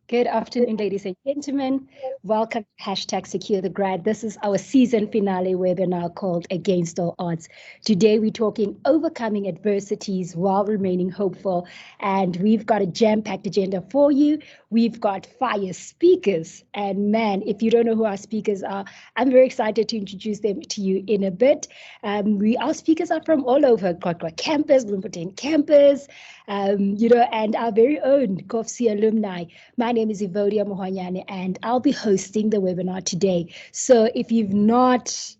Good afternoon, ladies and gentlemen. Welcome to #SecureTheGrad. This is our season finale webinar called Against All Odds. Today, we're talking overcoming adversities while remaining hopeful. And we've got a jam-packed agenda for you. We've got fire speakers. And man, if you don't know who our speakers are, I'm very excited to introduce them to you in a bit. Our speakers are from all over, Kwakwa campus, Bloemfontein campus, and our very own Kovsie alumni. My name is Evodia Mohanyane, and I'll be hosting the webinar today. So if you've not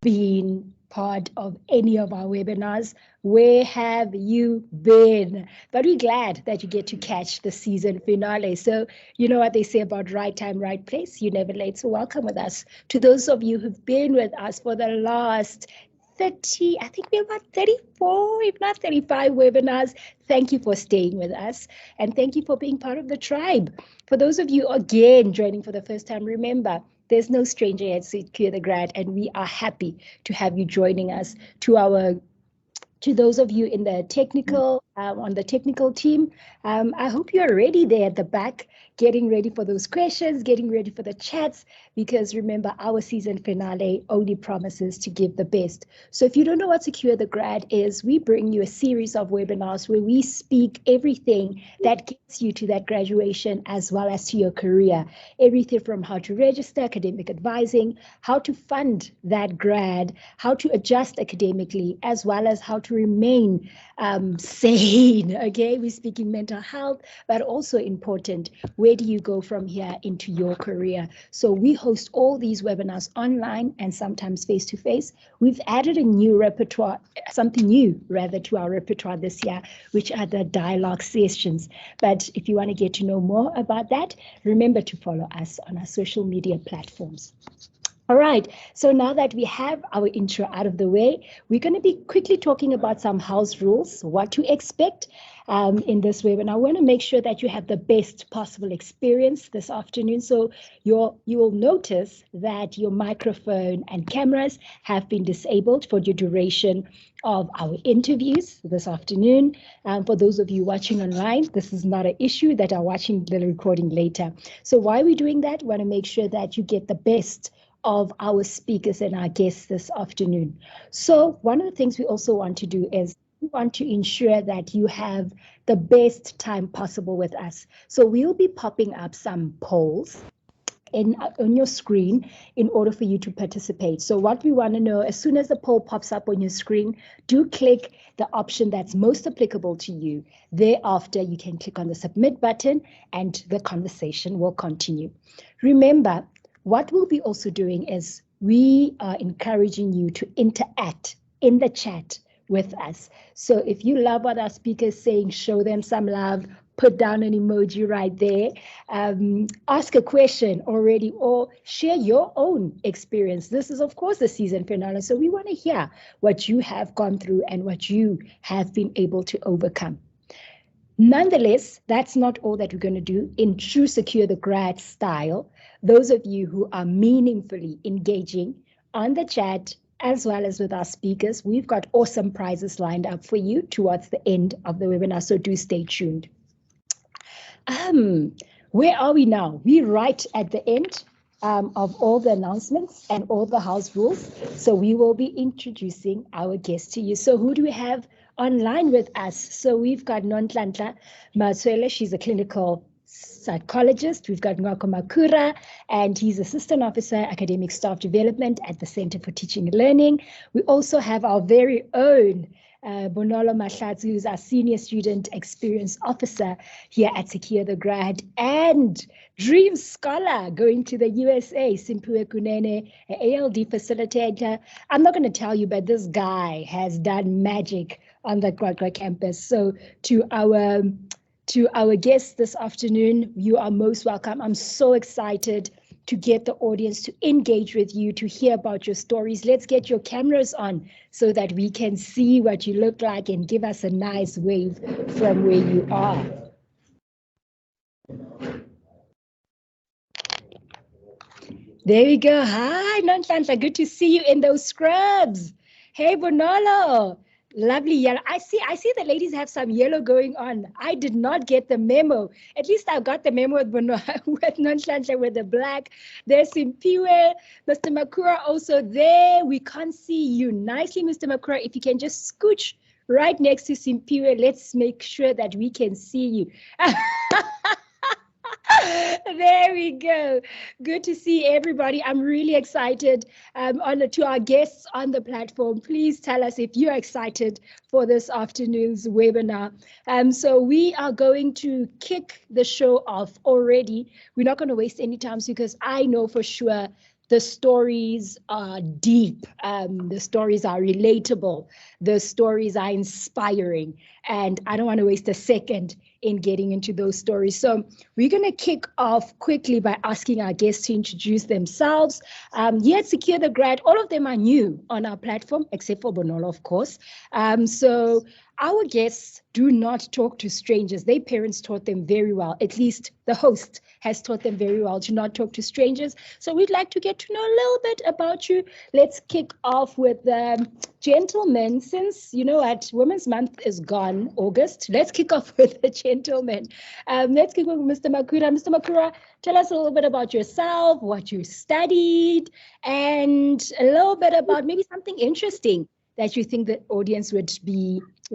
been part of any of our webinars, where have you been? But we're glad that you get to catch the season finale. So you know what they say about right time, right place. You're never late. So welcome with us. To those of you who've been with us for the last 30, I think we're about 34, if not 35 webinars. Thank you for staying with us, and thank you for being part of the tribe. For those of you, again, joining for the first time, remember, there's no stranger at SecureTheGrad, and we are happy to have you joining us. To those of you in the technical, on the technical team, I hope you're already there at the back, getting ready for those questions, getting ready for the chats, because remember, our season finale only promises to give the best. So if you don't know what SecureTheGrad is, we bring you a series of webinars where we speak everything that gets you to that graduation as well as to your career. Everything from how to register, academic advising, how to fund that grad, how to adjust academically, as well as how to remain sane. Okay, we're speaking mental health, but also important, where do you go from here into your career? So we host all these webinars online and sometimes face-to-face. We've added a new repertoire, something new rather, to our repertoire this year, which are the dialogue sessions. But if you want to get to know more about that, remember to follow us on our social media platforms. All right, so now that we have our intro out of the way, we're going to be quickly talking about some house rules, what to expect in this webinar. I want to make sure that you have the best possible experience this afternoon. So you will notice that your microphone and cameras have been disabled for the duration of our interviews this afternoon. For those of you watching online, this is not an issue that are watching the recording later. So why are we doing that? We want to make sure that you get the best of our speakers and our guests this afternoon. So one of the things we also want to do is we want to ensure that you have the best time possible with us. So we'll be popping up some polls on your screen in order for you to participate. So what we want to know, as soon as the poll pops up on your screen, do click the option that's most applicable to you. Thereafter, you can click on the submit button and the conversation will continue. Remember, what we'll be also doing is we are encouraging you to interact in the chat with us. So if you love what our speakers saying, show them some love, put down an emoji right there, ask a question already, or share your own experience. This is, of course, the season finale, so we want to hear what you have gone through and what you have been able to overcome. Nonetheless, that's not all that we're going to do. In true SecureTheGrad style, those of you who are meaningfully engaging on the chat as well as with our speakers, we've got awesome prizes lined up for you towards the end of the webinar, so do stay tuned. Where are we now? We're right at the end of all the announcements and all the house rules. So we will be introducing our guests to you. So who do we have online with us? So we've got Nonhlanhla Mazwele. She's a clinical psychologist. We've got Ngako Makura, and he's Assistant Officer, Academic Staff Development at the Center for Teaching and Learning. We also have our very own Bonolo Mahlatsi, who's our Senior Student Experience Officer here at SecureTheGrad, and Dream Scholar going to the USA, Simpiwe Kunene, an ALD facilitator. I'm not going to tell you, but this guy has done magic on the Kwakwa campus. So to our guests this afternoon, you are most welcome. I'm so excited to get the audience to engage with you, to hear about your stories. Let's get your cameras on so that we can see what you look like and give us a nice wave from where you are. There we go. Hi, Nonhlanhla. Good to see you in those scrubs. Hey, Bonolo. Lovely yellow. I see the ladies have some yellow going on. I did not get the memo. At least I got the memo with with Nonhlanhla with the black. There's Simpiwe, Mr. Makura also there. We can't see you nicely, Mr. Makura. If you can just scooch right next to Simpiwe, let's make sure that we can see you. There we go. Good to see everybody. I'm really excited. To our guests on the platform, please tell us if you're excited for this afternoon's webinar. So we are going to kick the show off already. We're not going to waste any time because I know for sure the stories are deep. The stories are relatable. The stories are inspiring. And I don't want to waste a second in getting into those stories. So we're going to kick off quickly by asking our guests to introduce themselves. Here at SecureTheGrad, all of them are new on our platform, except for Bonolo, of course. So our guests do not talk to strangers. Their parents taught them very well. At least the host has taught them very well to not talk to strangers. So we'd like to get to know a little bit about you. Let's kick off with the gentlemen. Since, you know, at Women's Month is gone, August, let's kick off with the gentlemen. Let's kick off with Mr. Makura. Mr. Makura, tell us a little bit about yourself, what you studied, and a little bit about maybe something interesting that you think the audience would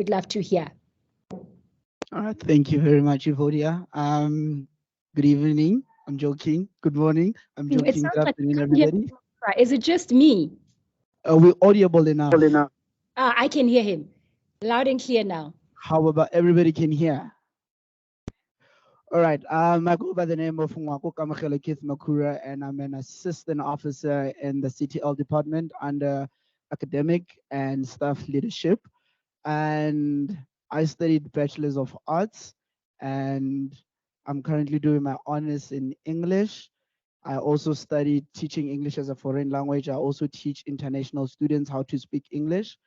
love to hear. All right, thank you very much, Evodia. Good evening. I'm joking. Good morning. I'm joking. Good afternoon, everybody. Is it just me? Are we audible enough? I can hear him loud and clear now. How about everybody can hear? All right. I go by the name of Ngwako Kamagela Keith Makura, and I'm an assistant officer in the CTL department under academic and staff leadership. And I studied Bachelor's of Arts, and I'm currently doing my honors in English. I also studied teaching English as a foreign language. I also teach international students how to speak English.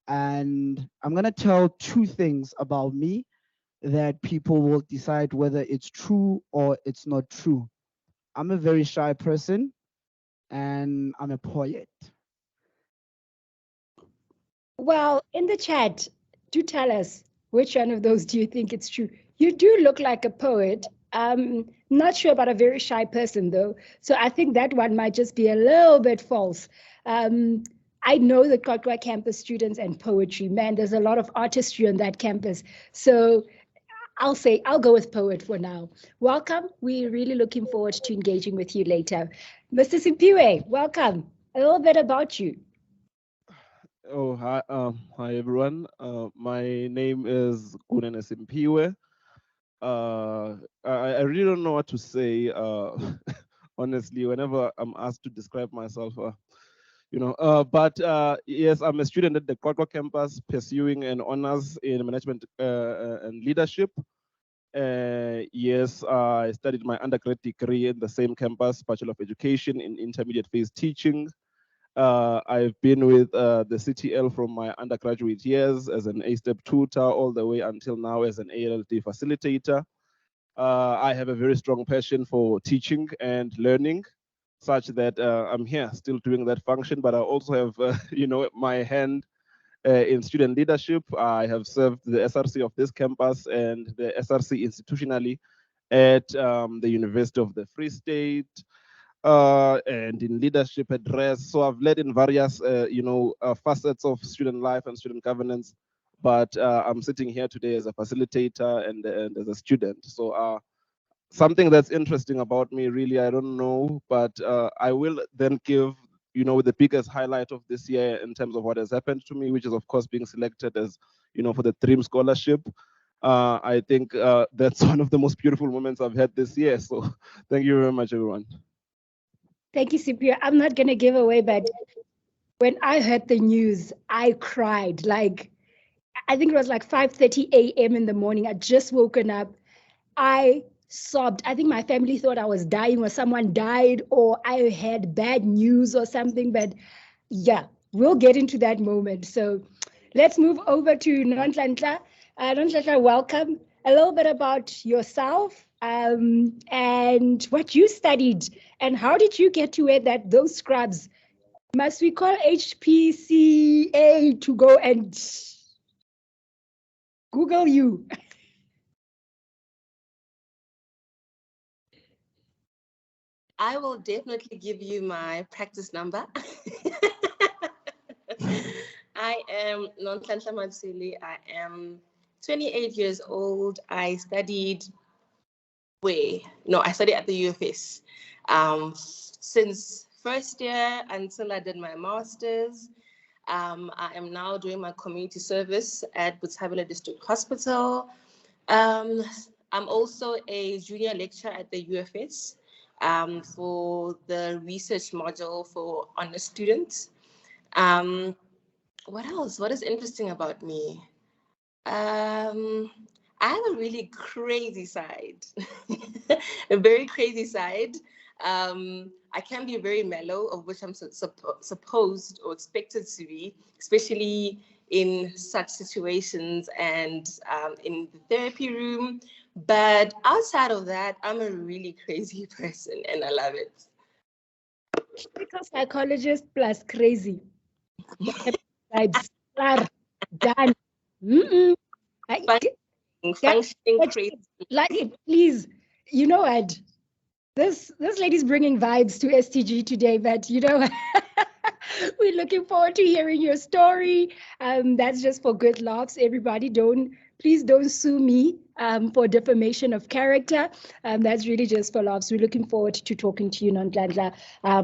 And I'm going to tell two things about me that people will decide whether it's true or it's not true. I'm a very shy person, and I'm a poet. Well, in the chat, do tell us which one of those do you think it's true. You do look like a poet. Not sure about a very shy person, though. So I think that one might just be a little bit false. I know the Kokwa campus students and poetry. Man, there's a lot of artistry on that campus. So I'll go with poet for now. Welcome. We're really looking forward to engaging with you later. Mr. Simpiwe, welcome. A little bit about you. Oh, hi everyone. My name is Kunene Simpiwe. I really don't know what to say. Honestly, whenever I'm asked to describe myself, but yes, I'm a student at the Kokwa campus pursuing an honors in management and leadership. Yes, I studied my undergrad degree in the same campus, Bachelor of Education in Intermediate Phase Teaching. I've been with the CTL from my undergraduate years as an A-step tutor all the way until now as an ALD facilitator. I have a very strong passion for teaching and learning, such that I'm here still doing that function, but I also have, my hand in student leadership. I have served the SRC of this campus and the SRC institutionally at the University of the Free State, and in leadership address. So I've led in various, facets of student life and student governance, but I'm sitting here today as a facilitator and as a student. So something that's interesting about me, really, I don't know, but I will then give, the biggest highlight of this year in terms of what has happened to me, which is of course being selected as, for the Dream Scholarship. I think that's one of the most beautiful moments I've had this year. So thank you very much, everyone. Thank you, Simpiwe. I'm not going to give away, but when I heard the news, I cried. Like, I think it was like 5:30 a.m. in the morning. I just woken up. I sobbed. I think my family thought I was dying or someone died or I had bad news or something. But yeah, we'll get into that moment. So let's move over to Nonhlanhla. Nonhlanhla, welcome. A little bit about yourself and what you studied and how did you get to wear those scrubs? Must we call HPCA to go and Google you. I will definitely give you my practice number. I am Nonhlanhla Matsili. I am 28 years old. I studied I studied at the UFS since first year until I did my master's. I am now doing my community service at Botshabelo District Hospital. I'm also a junior lecturer at the UFS for the research module for honor students. What else? What is interesting about me? I have a really crazy side, a very crazy side. I can be very mellow, of which I'm supposed or expected to be, especially in such situations and in the therapy room. But outside of that, I'm a really crazy person and I love it. Clinical psychologist plus crazy. Vibes. Done. Functioning crazy. Like, please, you know what? This lady's bringing vibes to STG today, but you know, we're looking forward to hearing your story. That's just for good laughs. Everybody, please don't sue me for defamation of character. That's really just for laughs. We're looking forward to talking to you, Nonhlanhla.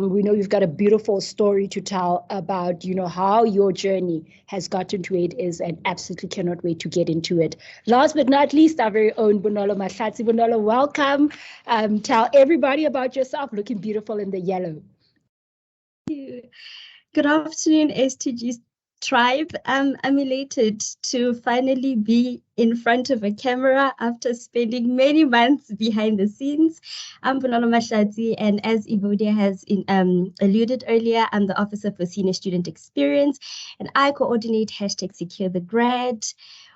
We know you've got a beautiful story to tell about, you know, how your journey has gotten to it is, and absolutely cannot wait to get into it. Last but not least, our very own Bonolo Mahlatsi. Bonolo, welcome. Tell everybody about yourself, looking beautiful in the yellow. Good afternoon, STG tribe. I'm elated to finally be in front of a camera after spending many months behind the scenes. I'm Bonolo Mahlatsi, and as Evodia has alluded earlier, I'm the Officer for Senior Student Experience, and I coordinate #SecureTheGrad.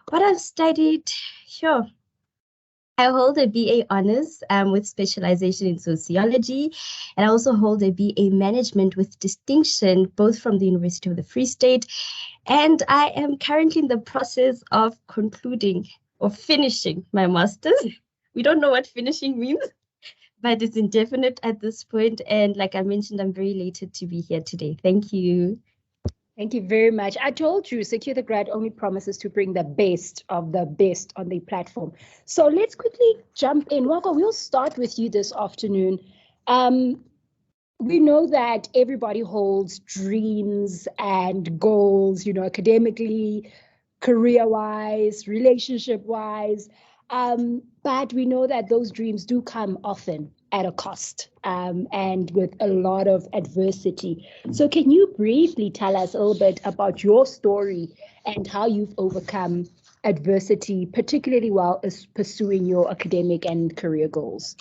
What I've studied, sure. I hold a BA Honours with specialization in sociology, and I also hold a BA Management with distinction, both from the University of the Free State. And I am currently in the process of concluding or finishing my master's. We don't know what finishing means, but it's indefinite at this point. And like I mentioned, I'm very elated to be here today. Thank you. Thank you very much. I told you, SecureTheGrad only promises to bring the best of the best on the platform. So let's quickly jump in. Wako, we'll start with you this afternoon. We know that everybody holds dreams and goals, you know, academically, career-wise, relationship-wise. But we know that those dreams do come often at a cost and with a lot of adversity. So can you briefly tell us a little bit about your story and how you've overcome adversity, particularly while pursuing your academic and career goals?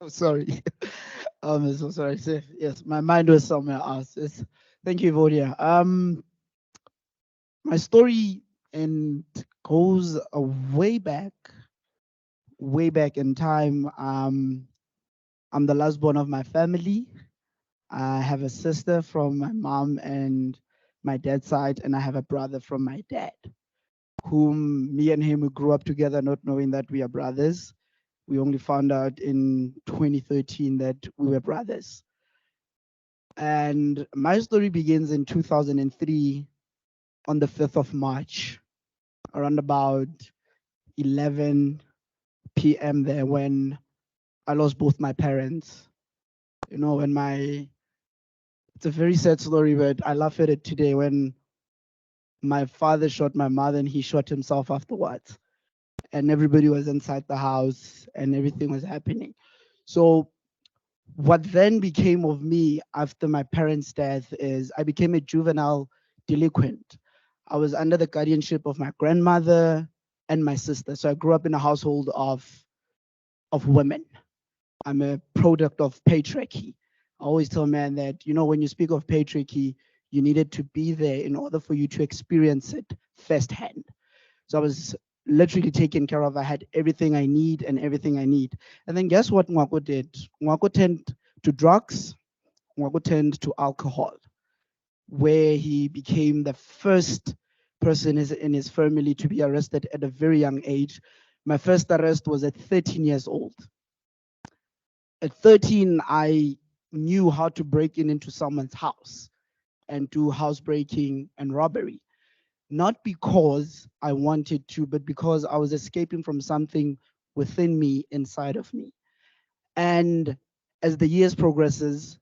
Oh, sorry. I'm so sorry. Yes, my mind was somewhere else. Thank you, Vodia. My story goes way back in time. I'm the last born of my family. I have a sister from my mom and my dad's side, and I have a brother from my dad, whom me and him grew up together, not knowing that we are brothers. We only found out in 2013 that we were brothers. And my story begins in 2003 on the 5th of March, around about 11 p.m. there, when I lost both my parents. You know, it's a very sad story, but I laugh at it today, when my father shot my mother and he shot himself afterwards. And everybody was inside the house and everything was happening. So what then became of me after my parents' death is I became a juvenile delinquent. I was under the guardianship of my grandmother and my sister. So I grew up in a household of women. I'm a product of patriarchy. I always tell men that, you know, when you speak of patriarchy, you needed to be there in order for you to experience it firsthand. So I was literally taken care of. I had everything I need and everything I need. And then guess what Ngwako did? Ngwako turned to drugs, Ngwako turned to alcohol, where he became the first person in his family to be arrested at a very young age. My first arrest was at 13 years old. At 13, I knew how to break into someone's house and do housebreaking and robbery. Not because I wanted to, but because I was escaping from something within me, inside of me. And as the years progresses,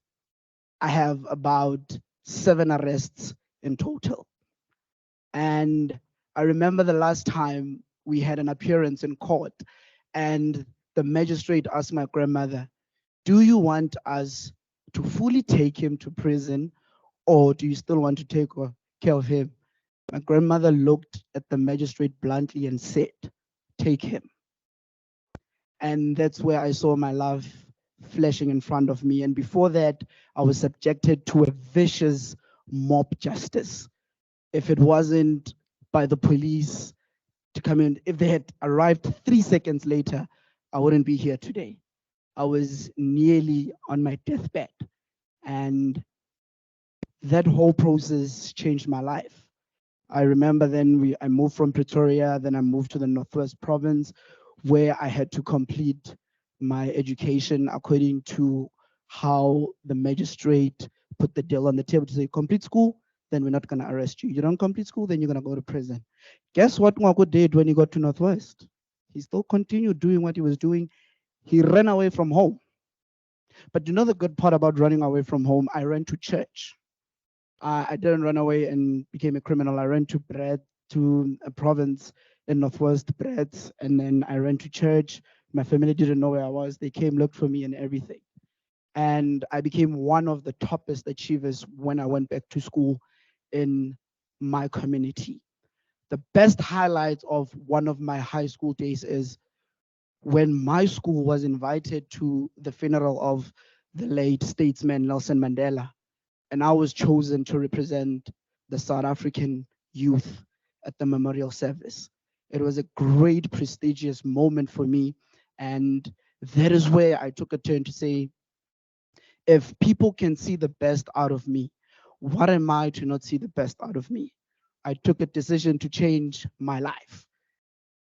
I have about 7 arrests in total. And I remember the last time we had an appearance in court, and the magistrate asked my grandmother, do you want us to fully take him to prison, or do you still want to take care of him? My grandmother looked at the magistrate bluntly and said, take him. And that's where I saw my love flashing in front of me. And before that, I was subjected to a vicious mob justice. If it wasn't by the police to come in, if they had arrived 3 seconds later, I wouldn't be here today. I was nearly on my deathbed. And that whole process changed my life. I remember then I moved from Pretoria, then I moved to the Northwest Province, where I had to complete my education according to how the magistrate put the deal on the table to say, complete school, then we're not going to arrest you. You don't complete school, then you're going to go to prison. Guess what Ngwako did when he got to Northwest? He still continued doing what he was doing. He ran away from home. But you know the good part about running away from home? I ran to church. I didn't run away and became a criminal. I ran to a province in Northwest, Brett, and then I ran to church. My family didn't know where I was. They came, looked for me and everything. And I became one of the toppest achievers when I went back to school in my community. The best highlight of one of my high school days is when my school was invited to the funeral of the late statesman Nelson Mandela. And I was chosen to represent the South African youth at the memorial service. It was a great, prestigious moment for me. And that is where I took a turn to say, if people can see the best out of me, what am I to not see the best out of me? I took a decision to change my life.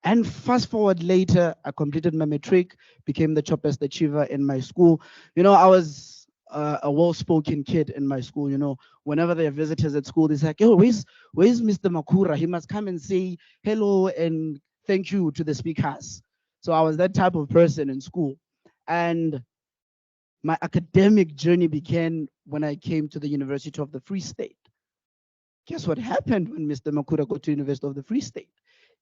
And fast forward later, I completed my matric, became the toppest achiever in my school. You know, I was a well-spoken kid in my school. You know, whenever there are visitors at school, they say, "Oh, where's Mr. Makura? He must come and say hello and thank you to the speakers." So I was that type of person in school. And my academic journey began when I came to the University of the Free State. Guess what happened when Mr. Makura got to University of the Free State?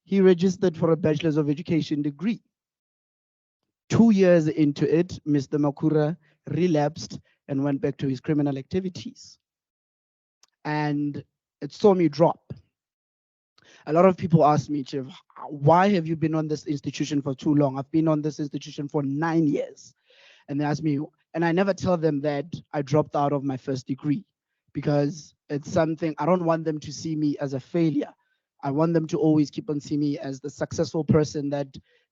He registered for a Bachelor's of Education degree. 2 years into it, Mr. Makura relapsed and went back to his criminal activities. And it saw me drop. A lot of people ask me, Chief, why have you been on this institution for too long? I've been on this institution for 9 years. And they ask me, and I never tell them that I dropped out of my first degree, because it's something, I don't want them to see me as a failure. I want them to always keep on seeing me as the successful person that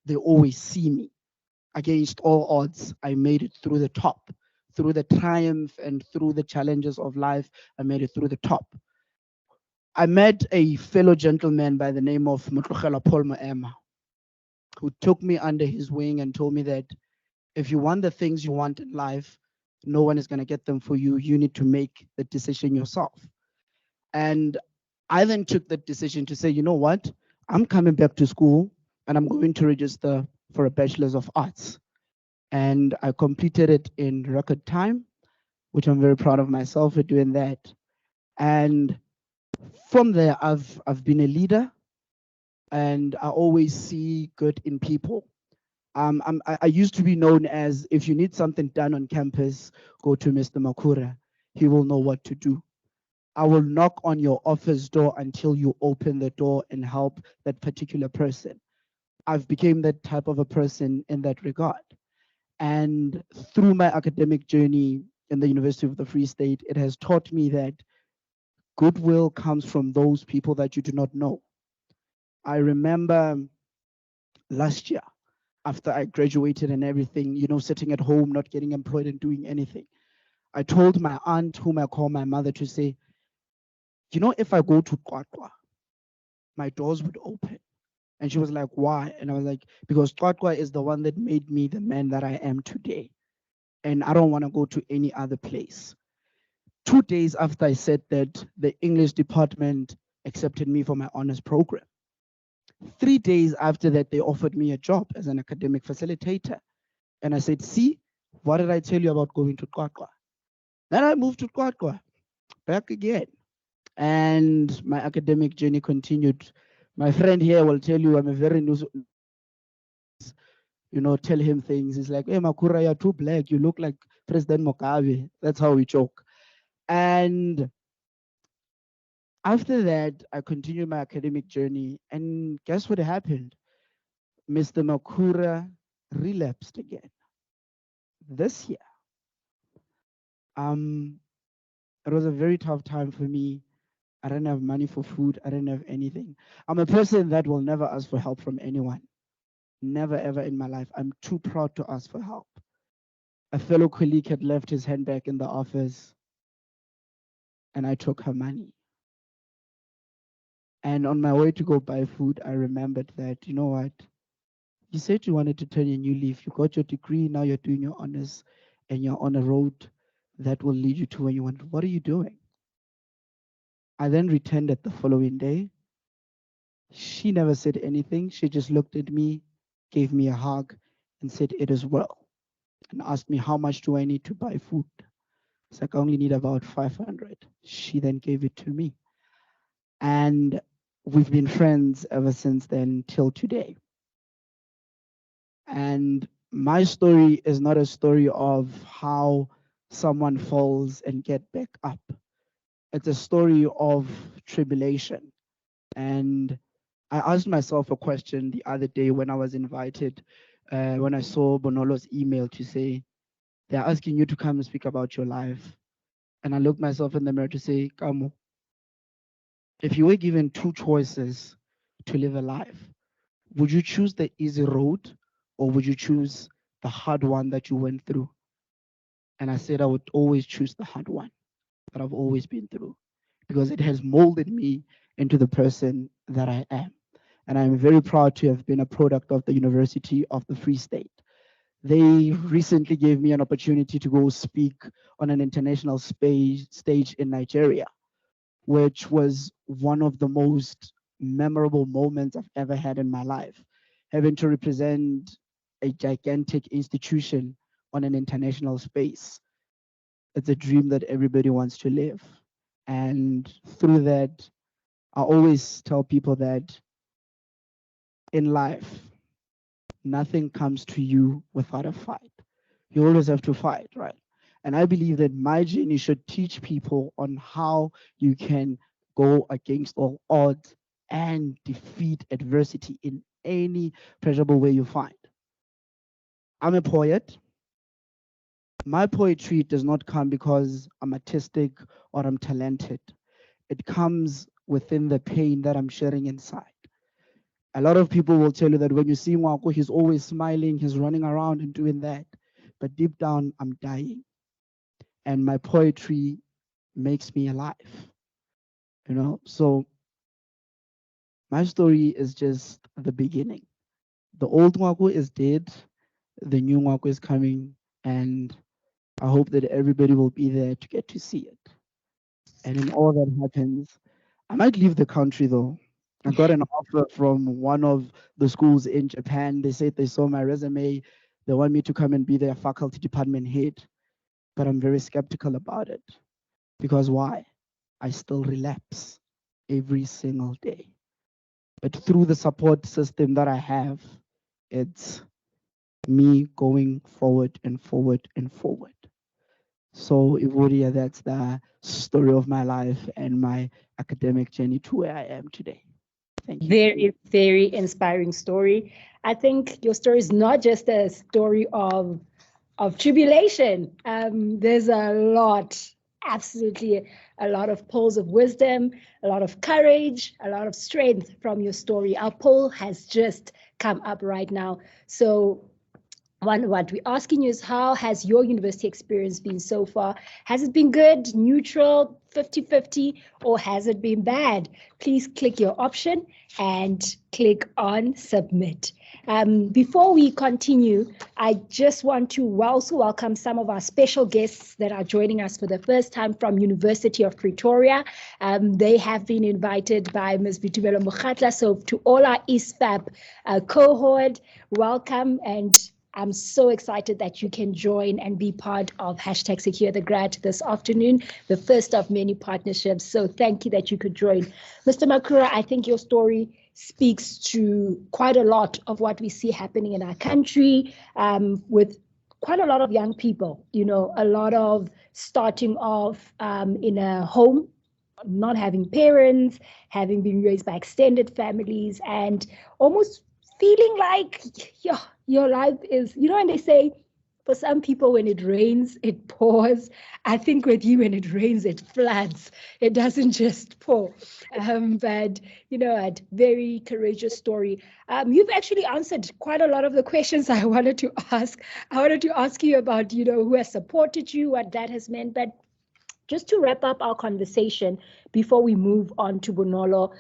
they always see me. Against all odds, I made it through the top. Through the triumph and through the challenges of life, I made it through the top. I met a fellow gentleman by the name of Motlogela Paul Moema, who took me under his wing and told me that if you want the things you want in life, no one is going to get them for you. You need to make the decision yourself. And I then took the decision to say, you know what? I'm coming back to school and I'm going to register for a Bachelor's of Arts. And I completed it in record time, which I'm very proud of myself for doing that. And from there, I've been a leader, and I always see good in people. I used to be known as, if you need something done on campus, go to Mr. Makura. He will know what to do. I will knock on your office door until you open the door and help that particular person. I've become that type of a person in that regard. And through my academic journey in the University of the Free State, it has taught me that goodwill comes from those people that you do not know. I remember last year, after I graduated and everything, you know, sitting at home, not getting employed and doing anything. I told my aunt, whom I call my mother, to say, you know, if I go to Kwakwa, my doors would open. And she was like, why? And I was like, because Kwakwa is the one that made me the man that I am today. And I don't want to go to any other place. 2 days after I said that, the English department accepted me for my honors program. 3 days after that, they offered me a job as an academic facilitator. And I said, see, what did I tell you about going to Kwakwa? Then I moved to Kwakwa, back again. And my academic journey continued. My friend here will tell you I'm a very news, you know, tell him things. He's like, hey, Makura, you're too black. You look like President Mugabe. That's how we joke. And after that, I continued my academic journey. And guess what happened? Mr. Makura relapsed again this year. It was a very tough time for me. I didn't have money for food. I didn't have anything. I'm a person that will never ask for help from anyone. Never ever in my life. I'm too proud to ask for help. A fellow colleague had left his handbag in the office and I took her money. And on my way to go buy food, I remembered that, you know what? You said you wanted to turn a new leaf. You got your degree, now you're doing your honors and you're on a road that will lead you to where you want. What are you doing? I then returned it the following day. She never said anything. She just looked at me, gave me a hug, and said, it is well, and asked me, how much do I need to buy food? It's like, I only need about 500. She then gave it to me. And we've been friends ever since then till today. And my story is not a story of how someone falls and get back up. It's a story of tribulation. And I asked myself a question the other day when I was invited, when I saw Bonolo's email to say, they're asking you to come and speak about your life. And I looked myself in the mirror to say, Kamo, if you were given 2 choices to live a life, would you choose the easy road or would you choose the hard one that you went through? And I said I would always choose the hard one that I've always been through because it has molded me into the person that I am. And I'm very proud to have been a product of the University of the Free State. They recently gave me an opportunity to go speak on an international stage in Nigeria, which was one of the most memorable moments I've ever had in my life. Having to represent a gigantic institution on an international space. It's a dream that everybody wants to live. And through that, I always tell people that in life, nothing comes to you without a fight. You always have to fight, right? And I believe that my journey should teach people on how you can go against all odds and defeat adversity in any pleasurable way you find. I'm a poet. My poetry does not come because I'm artistic or I'm talented. It comes within the pain that I'm sharing inside. A lot of people will tell you that when you see Nwako, he's always smiling, he's running around and doing that. But deep down, I'm dying. And my poetry makes me alive. You know, so my story is just the beginning. The old Nwako is dead, the new Nwako is coming, and I hope that everybody will be there to get to see it. And in all that happens, I might leave the country though. I got an offer from one of the schools in Japan. They said they saw my resume. They want me to come and be their faculty department head. But I'm very skeptical about it. Because why? I still relapse every single day. But through the support system that I have, it's me going forward and forward and forward. So Ivoria, that's the story of my life and my academic journey to where I am today. Thank you. Very, very inspiring story. I think your story is not just a story of tribulation. There's a lot absolutely a lot of pearls of wisdom, a lot of courage, a lot of strength from your story. Our poll has just come up right now. So what we're asking you is, how has your university experience been so far? Has it been good, neutral, 50-50, or has it been bad? Please click your option and click on submit. Before we continue, I just want to also welcome some of our special guests that are joining us for the first time from University of Pretoria. They have been invited by Ms. Vitumelo Mokhatla. So to all our ISPAP cohort, welcome, and I'm so excited that you can join and be part of #SecureTheGrad this afternoon, the first of many partnerships. So thank you that you could join. Mr. Makura, I think your story speaks to quite a lot of what we see happening in our country, with quite a lot of young people, you know, a lot of starting off in a home, not having parents, having been raised by extended families, and almost feeling like your life is, you know, and they say for some people when it rains, it pours. I think with you, when it rains, it floods. It doesn't just pour. But, you know, a very courageous story. You've actually answered quite a lot of the questions I wanted to ask. I wanted to ask you about, you know, who has supported you, what that has meant. But just to wrap up our conversation before we move on to Bonolo,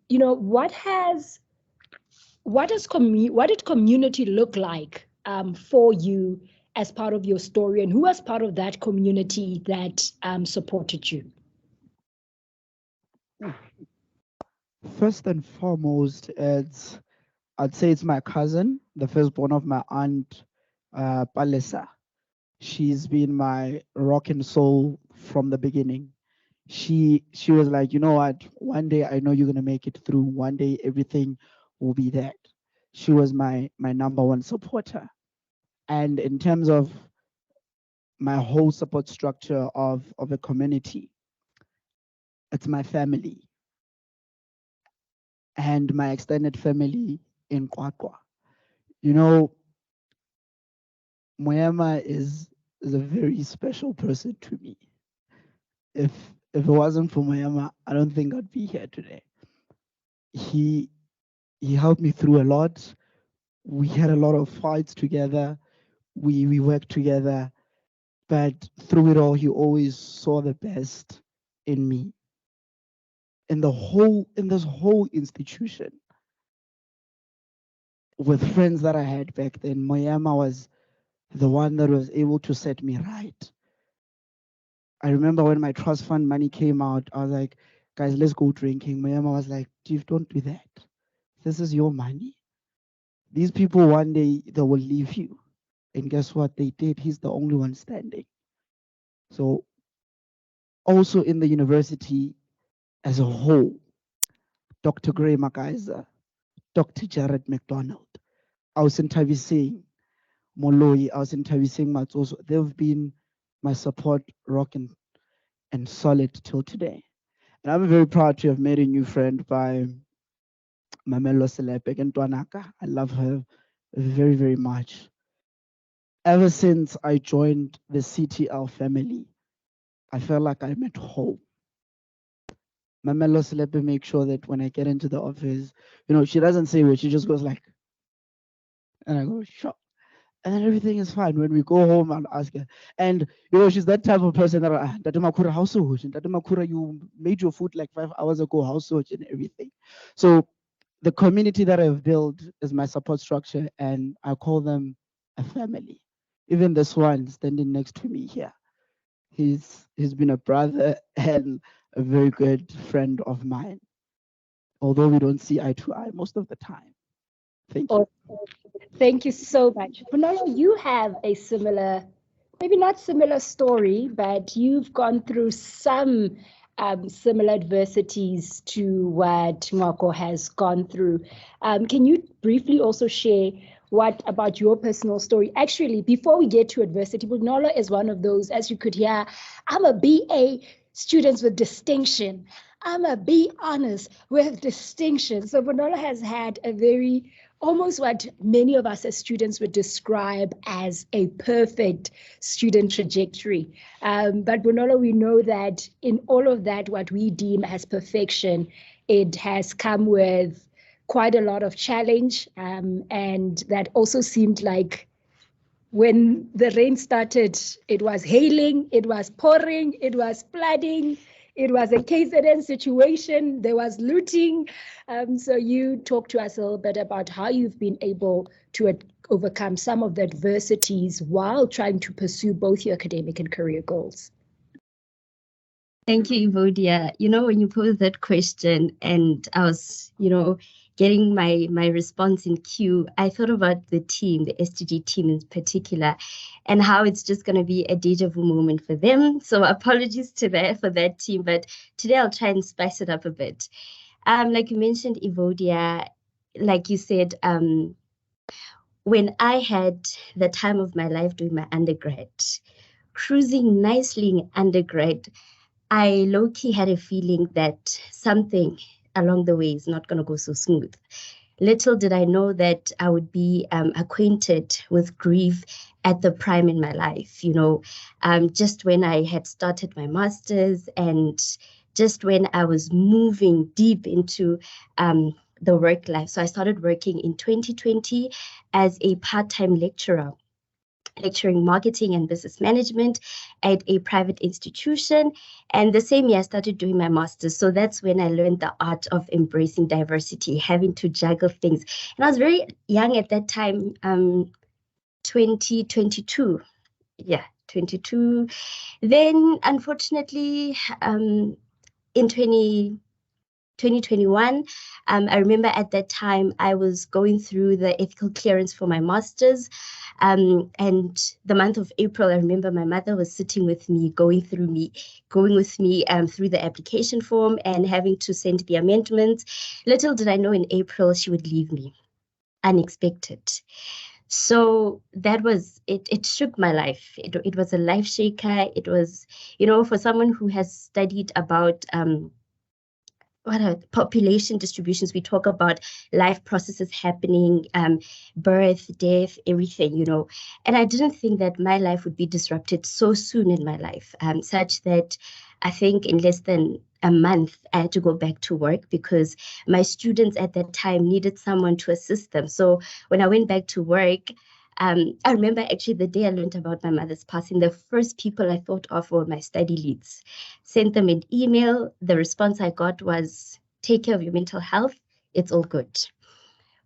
you know, what did community look like for you as part of your story, and who was part of that community that supported you? First and foremost, I'd say it's my cousin, the firstborn of my aunt, Palesa. She's been my rock and soul from the beginning. She was like, you know what? One day I know you're gonna make it through. One day everything will be that. She was my number one supporter. And in terms of my whole support structure of a community, it's my family and my extended family in Kwakwa. You know, Moyama is a very special person to me. If it wasn't for Moyama, I don't think I'd be here today. He helped me through a lot. We had a lot of fights together. We worked together, but through it all, he always saw the best in me. In this whole institution, with friends that I had back then, Moyama was the one that was able to set me right. I remember when my trust fund money came out, I was like, guys, let's go drinking. Moyama was like, Chief, don't do that. This is your money. These people, one day, they will leave you. And guess what they did? He's the only one standing. So also in the university as a whole, Dr. Gray Makaiza, Dr. Jared McDonald, I was interviewing Moloi, I was interviewing Matsoso. They've been my support rock and solid till today. And I'm very proud to have made a new friend by Mamelo Selepek and Tuanaka. I love her very, very much. Ever since I joined the CTL family, I felt like I'm at home. Mamelo Selepe makes sure that when I get into the office, you know, she doesn't say where, she just goes like, and I go, sure. And then everything is fine. When we go home, I'll ask her. And, you know, she's that type of person that, Dada Makura, how so? Dada Makura, you made your food like 5 hours ago, how so? And everything. So the community that I've built is my support structure, and I call them a family. Even this one standing next to me here, he's been a brother and a very good friend of mine, although we don't see eye to eye most of the time. Thank you. Thank you so much. Bonolo, you have a similar, maybe not similar story, but you've gone through some similar adversities to what Ngwako has gone through. Can you briefly also share what about your personal story? Actually, before we get to adversity, Bonolo is one of those, as you could hear, I'm a BA students with distinction. I'm a B honors with distinction. So Bonolo has had a very almost what many of us as students would describe as a perfect student trajectory. But Bonolo, we know that in all of that, what we deem as perfection, it has come with quite a lot of challenge. And that also seemed like when the rain started, it was hailing, it was pouring, it was flooding, it was a KZN situation, there was looting. So you talk to us a little bit about how you've been able to overcome some of the adversities while trying to pursue both your academic and career goals. Thank you, Evodia. You know, when you posed that question and I was, getting my response in queue, I thought about the team, the STG team in particular, and how it's just going to be a deja vu moment for them. So apologies for that team, but today I'll try and spice it up a bit. Like you mentioned, Evodia, like you said, when I had the time of my life doing my undergrad, cruising nicely in undergrad, I low-key had a feeling that something along the way is not going to go so smooth. Little did I know that I would be acquainted with grief at the prime in my life, just when I had started my master's and just when I was moving deep into the work life. So I started working in 2020 as a part-time lecturer, lecturing marketing and business management at a private institution. And the same year I started doing my master's. So that's when I learned the art of embracing diversity, having to juggle things. And I was very young at that time, 2022. Yeah, 22. Then unfortunately, in 2021, I remember at that time I was going through the ethical clearance for my master's. And the month of April, I remember my mother was sitting with me, going with me through the application form and having to send the amendments. Little did I know in April she would leave me, unexpected. So that was, it shook my life. It was a life shaker. It was, for someone who has studied about what are population distributions, we talk about life processes happening, birth, death, everything, and I didn't think that my life would be disrupted so soon in my life, such that I think in less than a month, I had to go back to work because my students at that time needed someone to assist them. So when I went back to work, I remember actually the day I learned about my mother's passing, the first people I thought of were my study leads. Sent them an email. The response I got was, take care of your mental health. It's all good.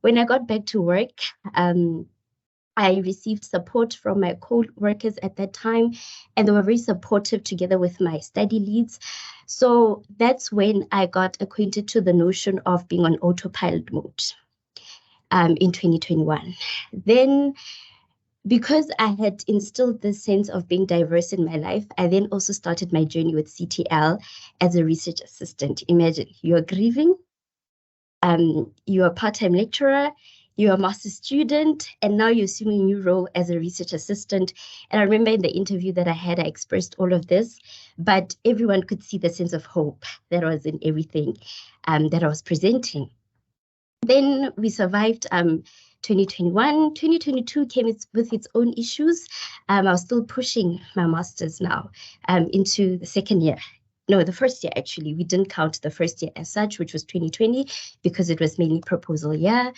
When I got back to work, I received support from my co-workers at that time, and they were very supportive together with my study leads. So that's when I got acquainted to the notion of being on autopilot mode. In 2021. Then, because I had instilled this sense of being diverse in my life, I then also started my journey with CTL as a research assistant. Imagine, you're grieving, you're a part-time lecturer, you're a master's student, and now you're assuming a new role as a research assistant. And I remember in the interview that I had, I expressed all of this, but everyone could see the sense of hope that was in everything that I was presenting. Then we survived 2021. 2022 came with its own issues. I was still pushing my master's now into the second year. No, the first year, actually. We didn't count the first year as such, which was 2020, because it was mainly proposal year.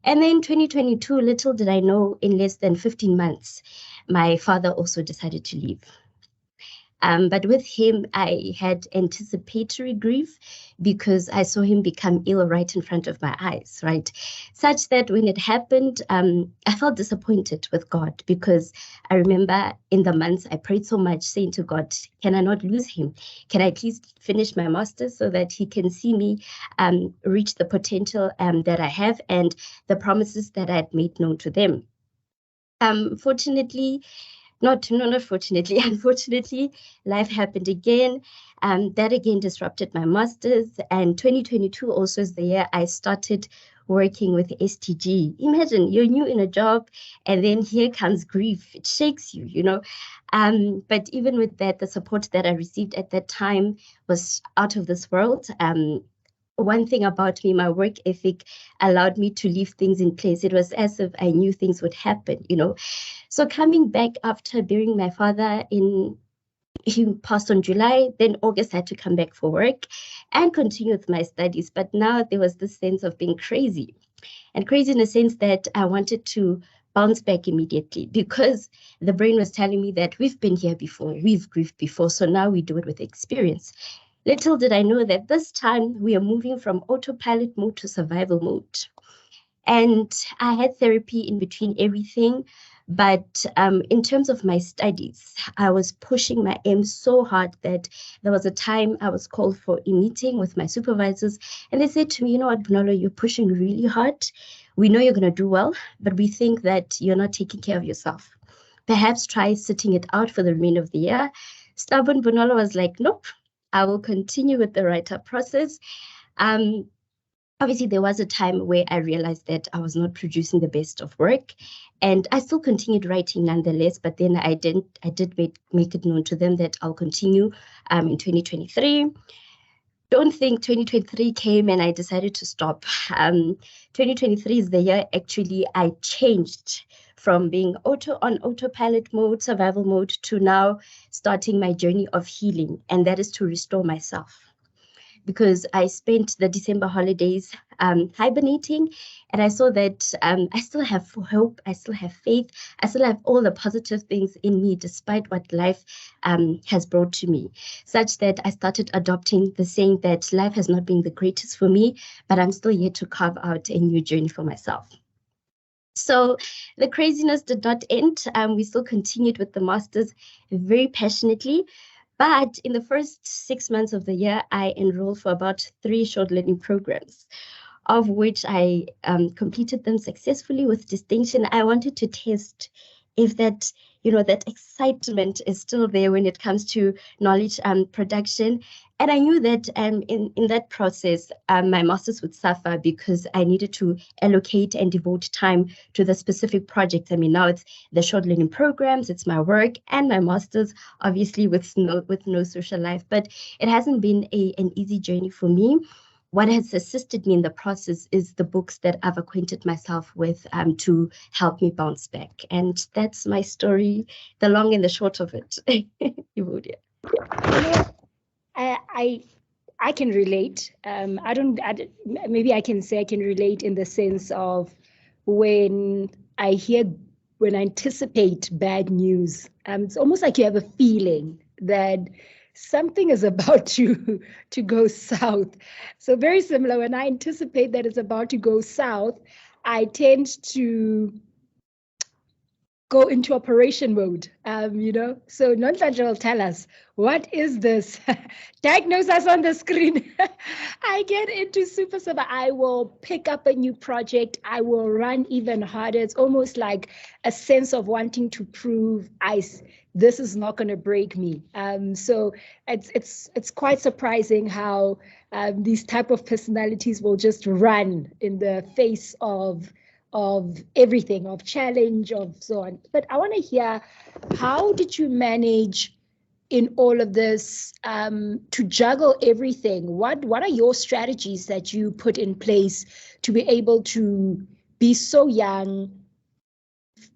And then 2022, little did I know, in less than 15 months, my father also decided to leave. But with him, I had anticipatory grief because I saw him become ill right in front of my eyes, right? Such that when it happened, I felt disappointed with God because I remember in the months I prayed so much saying to God, can I not lose him? Can I at least finish my master's so that he can see me reach the potential that I have and the promises that I had made known to them? Unfortunately, life happened again. That again disrupted my master's. And 2022 also is the year I started working with STG. Imagine you're new in a job and then here comes grief. It shakes you, But even with that, the support that I received at that time was out of this world. one thing about me, my work ethic allowed me to leave things in place. It was as if I knew things would happen, you know. So coming back after burying my father he passed on July, then August I had to come back for work and continue with my studies. But now there was this sense of being crazy. And crazy in the sense that I wanted to bounce back immediately because the brain was telling me that we've been here before, we've grieved before, so now we do it with experience. Little did I know that this time we are moving from autopilot mode to survival mode. And I had therapy in between everything. But in terms of my studies, I was pushing my aim so hard that there was a time I was called for a meeting with my supervisors. And they said to me, you know what, Bonolo, you're pushing really hard. We know you're going to do well, but we think that you're not taking care of yourself. Perhaps try sitting it out for the remainder of the year. Stubborn Bonolo was like, nope, I will continue with the write-up process. Obviously, there was a time where I realized that I was not producing the best of work, and I still continued writing nonetheless. But then I did make it known to them that I'll continue in 2023. Don't think 2023 came and I decided to stop. 2023 is the year actually I changed from being on autopilot mode, survival mode, to now starting my journey of healing, and that is to restore myself. Because I spent the December holidays hibernating, and I saw that I still have hope, I still have faith, I still have all the positive things in me despite what life has brought to me, such that I started adopting the saying that life has not been the greatest for me, but I'm still here to carve out a new journey for myself. So the craziness did not end. We still continued with the masters very passionately. But in the first 6 months of the year, I enrolled for about 3 short learning programs, of which I completed them successfully with distinction. I wanted to test if that, that excitement is still there when it comes to knowledge production. And I knew that in that process, my masters would suffer because I needed to allocate and devote time to the specific project. I mean, now it's the short learning programs, it's my work and my masters, obviously with no social life. But it hasn't been an easy journey for me. What has assisted me in the process is the books that I've acquainted myself with to help me bounce back. And that's my story, the long and the short of it. Evodia. I can relate. Maybe I can say I can relate in the sense of when I anticipate bad news, it's almost like you have a feeling that something is about to go south. So very similar, when I anticipate that it's about to go south, I tend to go into operation mode, So Nonhlanhla will tell us, what is this? Diagnose us on the screen. I get into super. I will pick up a new project. I will run even harder. It's almost like a sense of wanting to prove this is not going to break me. So it's quite surprising how these type of personalities will just run in the face of everything, of challenge, of so on. But I want to hear, how did you manage in all of this to juggle everything? What are your strategies that you put in place to be able to be so young,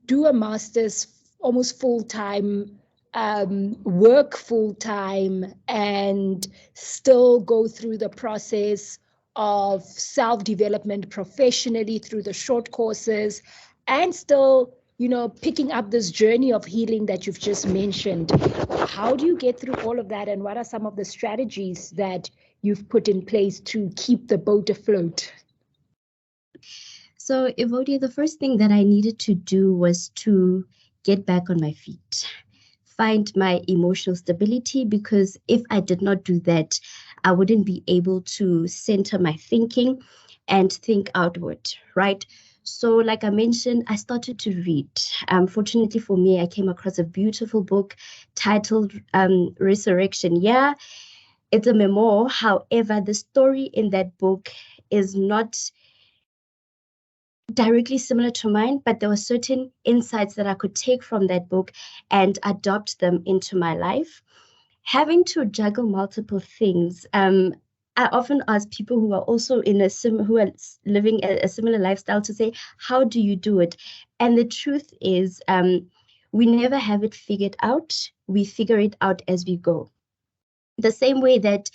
do a master's almost full-time, work full-time, and still go through the process of self-development professionally through the short courses, and still, picking up this journey of healing that you've just mentioned? How do you get through all of that, and what are some of the strategies that you've put in place to keep the boat afloat? So, Evodia, the first thing that I needed to do was to get back on my feet, find my emotional stability, because if I did not do that, I wouldn't be able to center my thinking and think outward, right? So like I mentioned, I started to read. Fortunately for me, I came across a beautiful book titled Resurrection. Yeah, it's a memoir. However, the story in that book is not directly similar to mine, but there were certain insights that I could take from that book and adopt them into my life. Having to juggle multiple things, I I often ask people who are also in who are living a similar lifestyle to say, how do you do it? And the truth is, we never have it figured out. We figure it out as we go. The same way that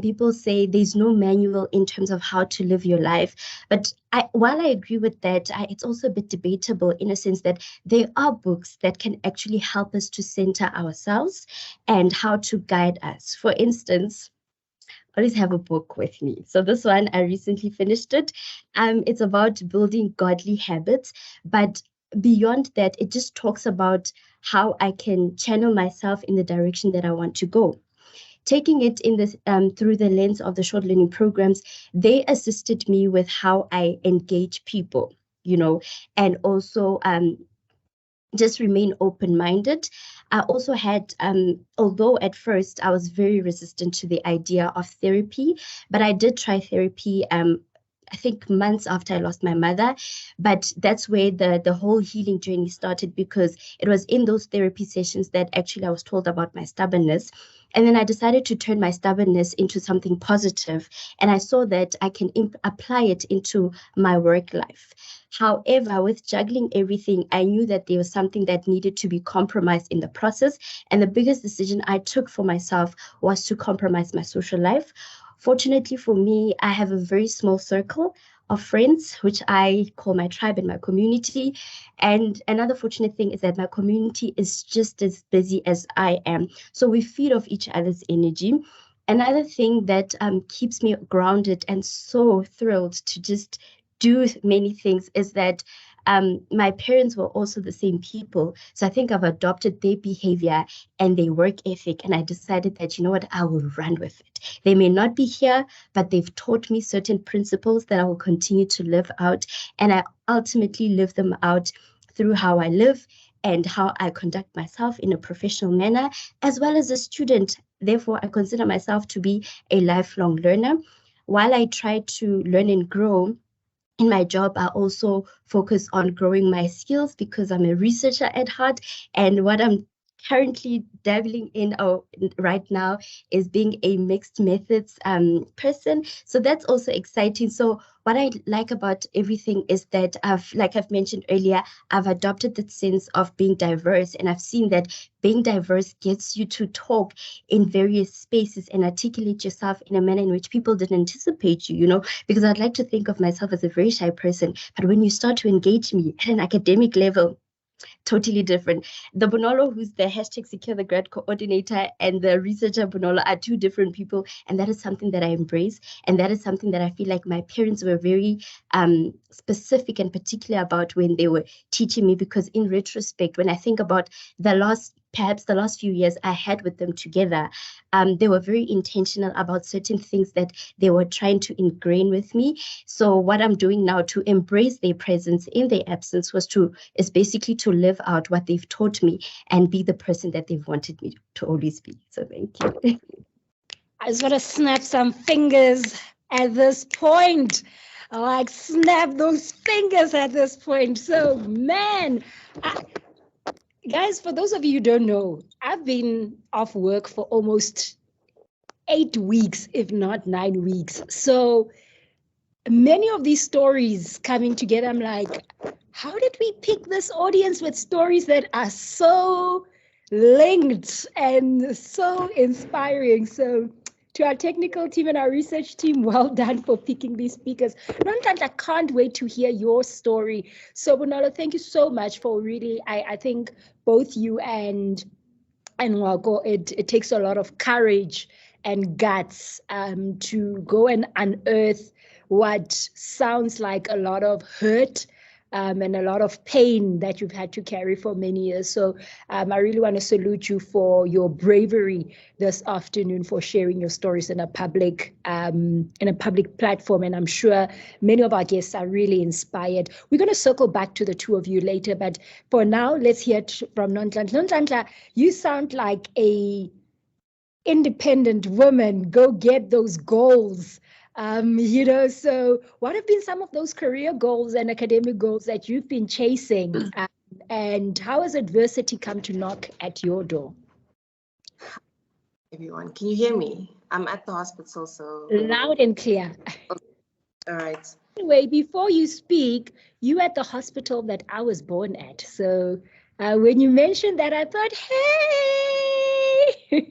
people say there's no manual in terms of how to live your life. But while I agree with that, it's also a bit debatable in a sense that there are books that can actually help us to center ourselves and how to guide us. For instance, I always have a book with me. So this one, I recently finished it. It's about building godly habits, but beyond that, it just talks about how I can channel myself in the direction that I want to go. Taking it in this through the lens of the short learning programs, they assisted me with how I engage people, and also just remain open-minded. I also had, although at first I was very resistant to the idea of therapy, but I did try therapy I think months after I lost my mother, but that's where the whole healing journey started, because it was in those therapy sessions that actually I was told about my stubbornness. And then I decided to turn my stubbornness into something positive, and I saw that I can apply it into my work life. However, with juggling everything, I knew that there was something that needed to be compromised in the process. And the biggest decision I took for myself was to compromise my social life. Fortunately for me, I have a very small circle of friends, which I call my tribe and my community. And another fortunate thing is that my community is just as busy as I am. So we feed off each other's energy. Another thing that keeps me grounded and so thrilled to just do many things is that my parents were also the same people. So I think I've adopted their behavior and their work ethic. And I decided that, you know what, I will run with it. They may not be here, but they've taught me certain principles that I will continue to live out. And I ultimately live them out through how I live and how I conduct myself in a professional manner, as well as a student. Therefore, I consider myself to be a lifelong learner. While I try to learn and grow, in my job, I also focus on growing my skills because I'm a researcher at heart. And what I'm currently dabbling in right now is being a mixed methods person. So that's also exciting. So what I like about everything is that like I've mentioned earlier, I've adopted that sense of being diverse. And I've seen that being diverse gets you to talk in various spaces and articulate yourself in a manner in which people didn't anticipate you, because I'd like to think of myself as a very shy person. But when you start to engage me at an academic level, totally different. The Bonolo, who's the #SecureTheGrad coordinator, and the researcher Bonolo are two different people. And that is something that I embrace. And that is something that I feel like my parents were very specific and particular about when they were teaching me, because in retrospect, when I think about perhaps the last few years I had with them together, they were very intentional about certain things that they were trying to ingrain with me. So what I'm doing now to embrace their presence in their absence is basically to live out what they've taught me and be the person that they've wanted me to always be. So thank you. I just want to snap some fingers at this point. Like snap those fingers at this point. So man, guys, for those of you who don't know, I've been off work for almost 8 weeks, if not 9 weeks. So many of these stories coming together, I'm like, how did we pick this audience with stories that are so linked and so inspiring? So to our technical team and our research team, well done for picking these speakers. I can't wait to hear your story. So Bonolo, thank you so much for really, I think both you and Nwako, it takes a lot of courage and guts to go and unearth what sounds like a lot of hurt and a lot of pain that you've had to carry for many years. So I really want to salute you for your bravery this afternoon, for sharing your stories in a public platform. And I'm sure many of our guests are really inspired. We're going to circle back to the two of you later, but for now, let's hear from Nonhlanhla. Nonhlanhla, you sound like a independent woman. Go get those goals. So what have been some of those career goals and academic goals that you've been chasing? And how has adversity come to knock at your door? Everyone, can you hear me? I'm at the hospital, so. Loud and clear. All right. Anyway, before you speak, you at the hospital that I was born at. So when you mentioned that, I thought, hey,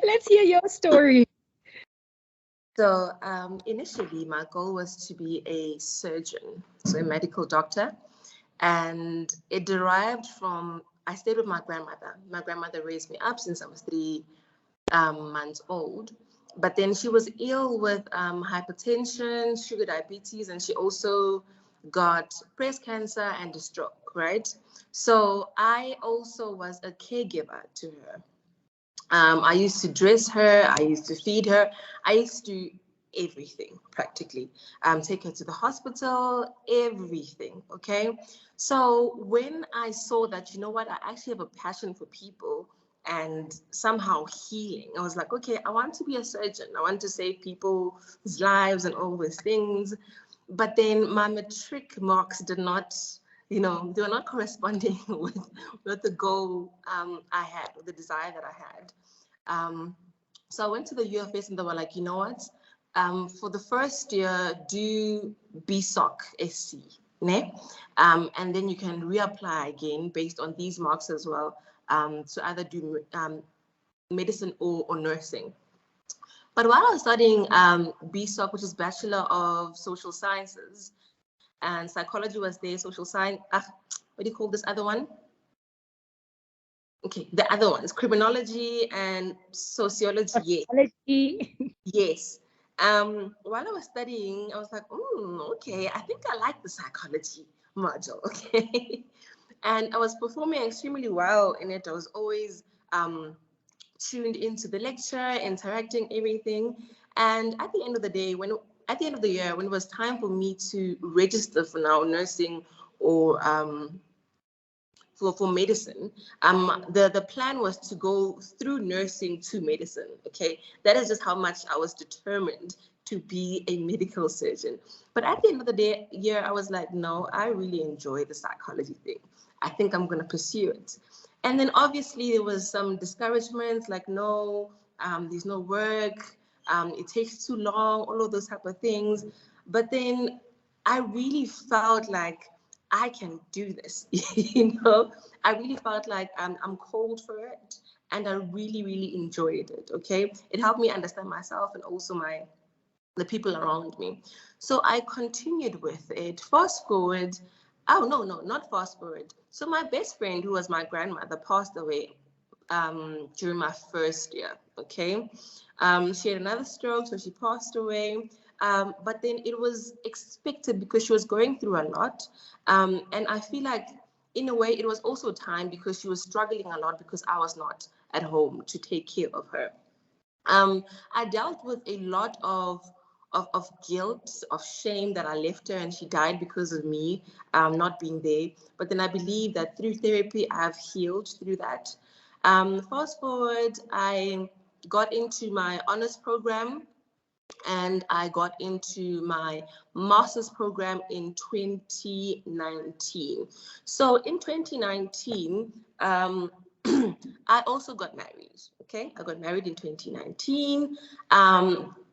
let's hear your story. So initially, my goal was to be a surgeon, so a medical doctor. And it derived from, I stayed with my grandmother. My grandmother raised me up since I was 3 months old. But then she was ill with hypertension, sugar diabetes, and she also got breast cancer and a stroke, right? So I also was a caregiver to her. I used to dress her, I used to feed her, I used to do everything practically. Take her to the hospital, everything, okay? So when I saw that, you know what, I actually have a passion for people and somehow healing, I was like, okay, I want to be a surgeon. I want to save people's lives and all these things. But then my matric marks did not, they were not corresponding with the goal I had, with the desire that I had. So I went to the UFS and they were like, you know what? For the first year, do BSOC SC, né? And then you can reapply again based on these marks as well, to either do medicine or nursing. But while I was studying BSOC, which is Bachelor of Social Sciences, and psychology was there, social science, what do you call this other one? Okay, the other ones, criminology and sociology. Yes. While I was studying, I was like, okay, I think I like the psychology module, okay? And I was performing extremely well in it. I was always tuned into the lecture, interacting, everything. And at the end of the day, at the end of the year, when it was time for me to register for now nursing or for medicine, the plan was to go through nursing to medicine, okay? That is just how much I was determined to be a medical surgeon. But at the end of the year, I was like, no, I really enjoy the psychology thing. I think I'm gonna pursue it. And then obviously there was some discouragement, like, no, there's no work, it takes too long, all of those type of things. But then I really felt like I can do this, I really felt like I'm called for it, and I really, really enjoyed it, okay? It helped me understand myself and also the people around me. So I continued with it. Fast forward, no, not fast forward. So my best friend, who was my grandmother, passed away during my first year, okay? She had another stroke, so she passed away. But then it was expected because she was going through a lot. And I feel like, in a way, it was also time because she was struggling a lot because I was not at home to take care of her. I dealt with a lot of guilt, of shame that I left her and she died because of me not being there. But then I believe that through therapy, I've healed through that. Fast forward, I got into my honors program and I got into my master's program in 2019. So in 2019, I also got married, okay? I got married in 2019.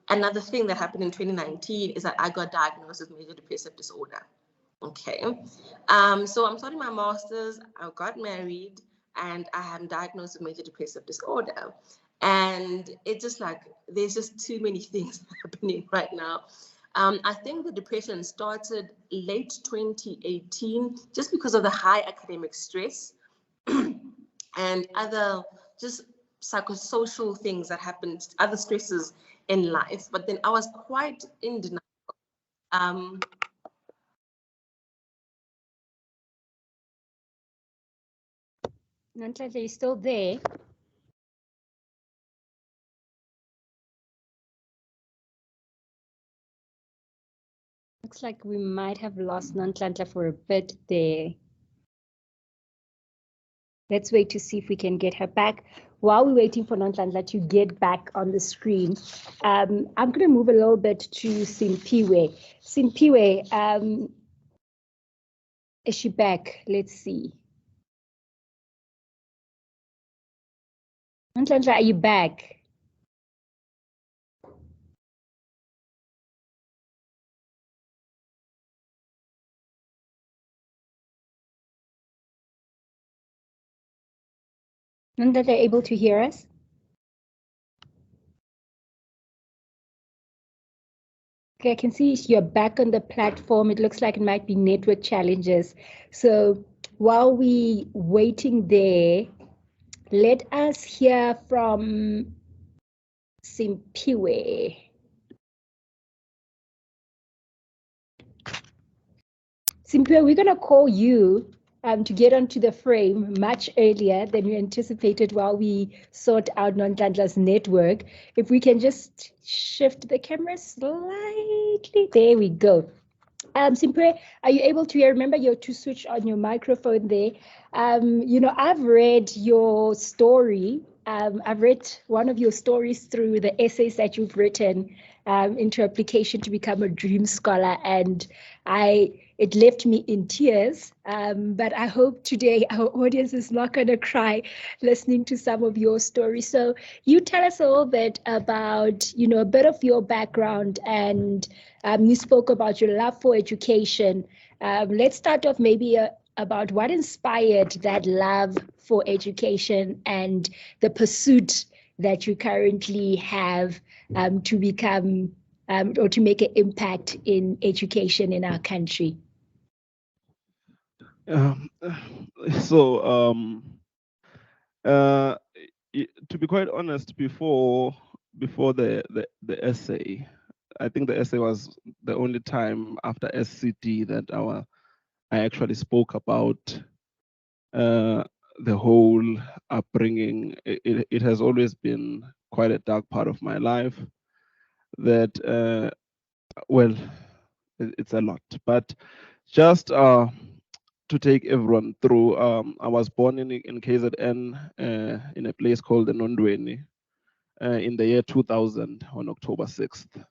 Another thing that happened in 2019 is that I got diagnosed with major depressive disorder, okay? So I'm starting my master's, I got married, and I am diagnosed with major depressive disorder. And it's just like, there's just too many things happening right now. I think the depression started late 2018, just because of the high academic stress and other just psychosocial things that happened, other stresses in life. But then I was quite in denial. Nonhlanhla, are you still there? Looks like we might have lost Nonhlanhla for a bit there. Let's wait to see if we can get her back. While we're waiting for Nonhlanhla to get back on the screen, I'm going to move a little bit to Simpiwe. Simpiwe, is she back? Let's see. Nonhlanhla, are you back? And that they're able to hear us? Okay, I can see you're back on the platform. It looks like it might be network challenges. So while we waiting there, let us hear from Simpiwe. Simpiwe, we're going to call you to get onto the frame much earlier than we anticipated while we sort out Nonhlanhla's network. If we can just shift the camera slightly. There we go. Simpiwe, are you able to hear? Remember to switch on your microphone there. I've read your story. I've read one of your stories through the essays that you've written into application to become a dream scholar, and it left me in tears. But I hope today our audience is not going to cry listening to some of your stories. So you tell us a little bit about, a bit of your background, and you spoke about your love for education. Let's start off maybe about what inspired that love for education and the pursuit that you currently have to become or to make an impact in education in our country. To be quite honest, before the essay, I think the essay was the only time after SCD that I actually spoke about the whole upbringing. It has always been quite a dark part of my life. That it's a lot, but just to take everyone through, I was born in KZN in a place called the Nondweni in the year 2000 on October 6th.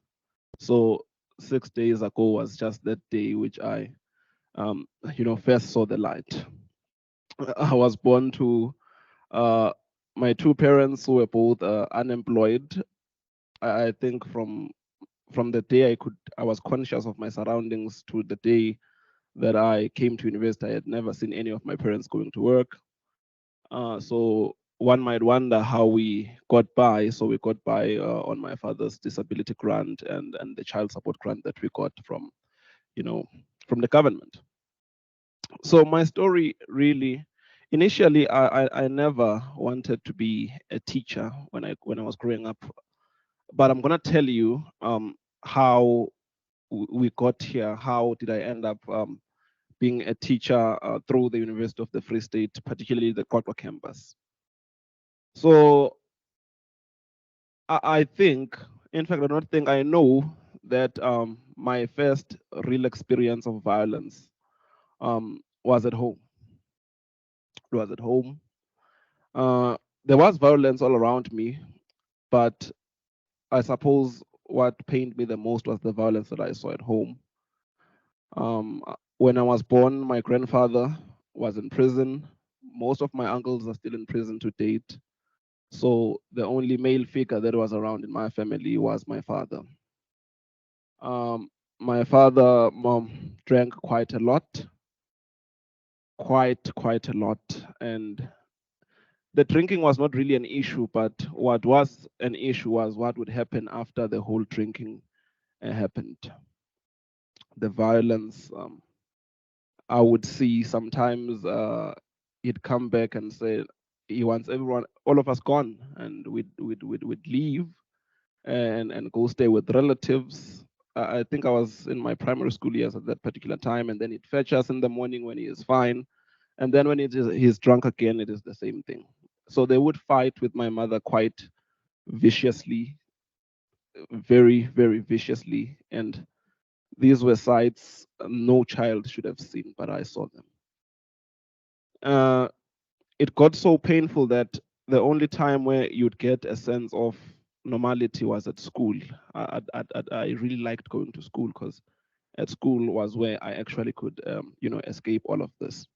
So 6 days ago was just that day which I, first saw the light. I was born to my two parents who were both unemployed. I think from the day I was conscious of my surroundings to the day that I came to university, I had never seen any of my parents going to work. So one might wonder how we got by. So we got by on my father's disability grant and the child support grant that we got from the government. So my story really, initially, I never wanted to be a teacher when I was growing up, but I'm gonna tell you how we got here. How did I end up being a teacher through the University of the Free State, particularly the Kwakwa campus? So I think, in fact, I don't think I know that my first real experience of violence was at home. It was at home. There was violence all around me, but I suppose what pained me the most was the violence that I saw at home. When I was born, my grandfather was in prison. Most of my uncles are still in prison to date. So the only male figure that was around in my family was my father. My father drank quite a lot, quite a lot, and the drinking was not really an issue, but what was an issue was what would happen after the whole drinking happened. The violence, I would see sometimes he'd come back and say he wants everyone, all of us gone, and we'd leave and go stay with relatives. I think I was in my primary school years at that particular time, and then he'd fetch us in the morning when he is fine, and then when he's drunk again, it is the same thing. So they would fight with my mother quite viciously, very, very viciously. And these were sights no child should have seen, but I saw them. It got so painful that the only time where you'd get a sense of normality was at school. I really liked going to school because at school was where I actually could, escape all of this.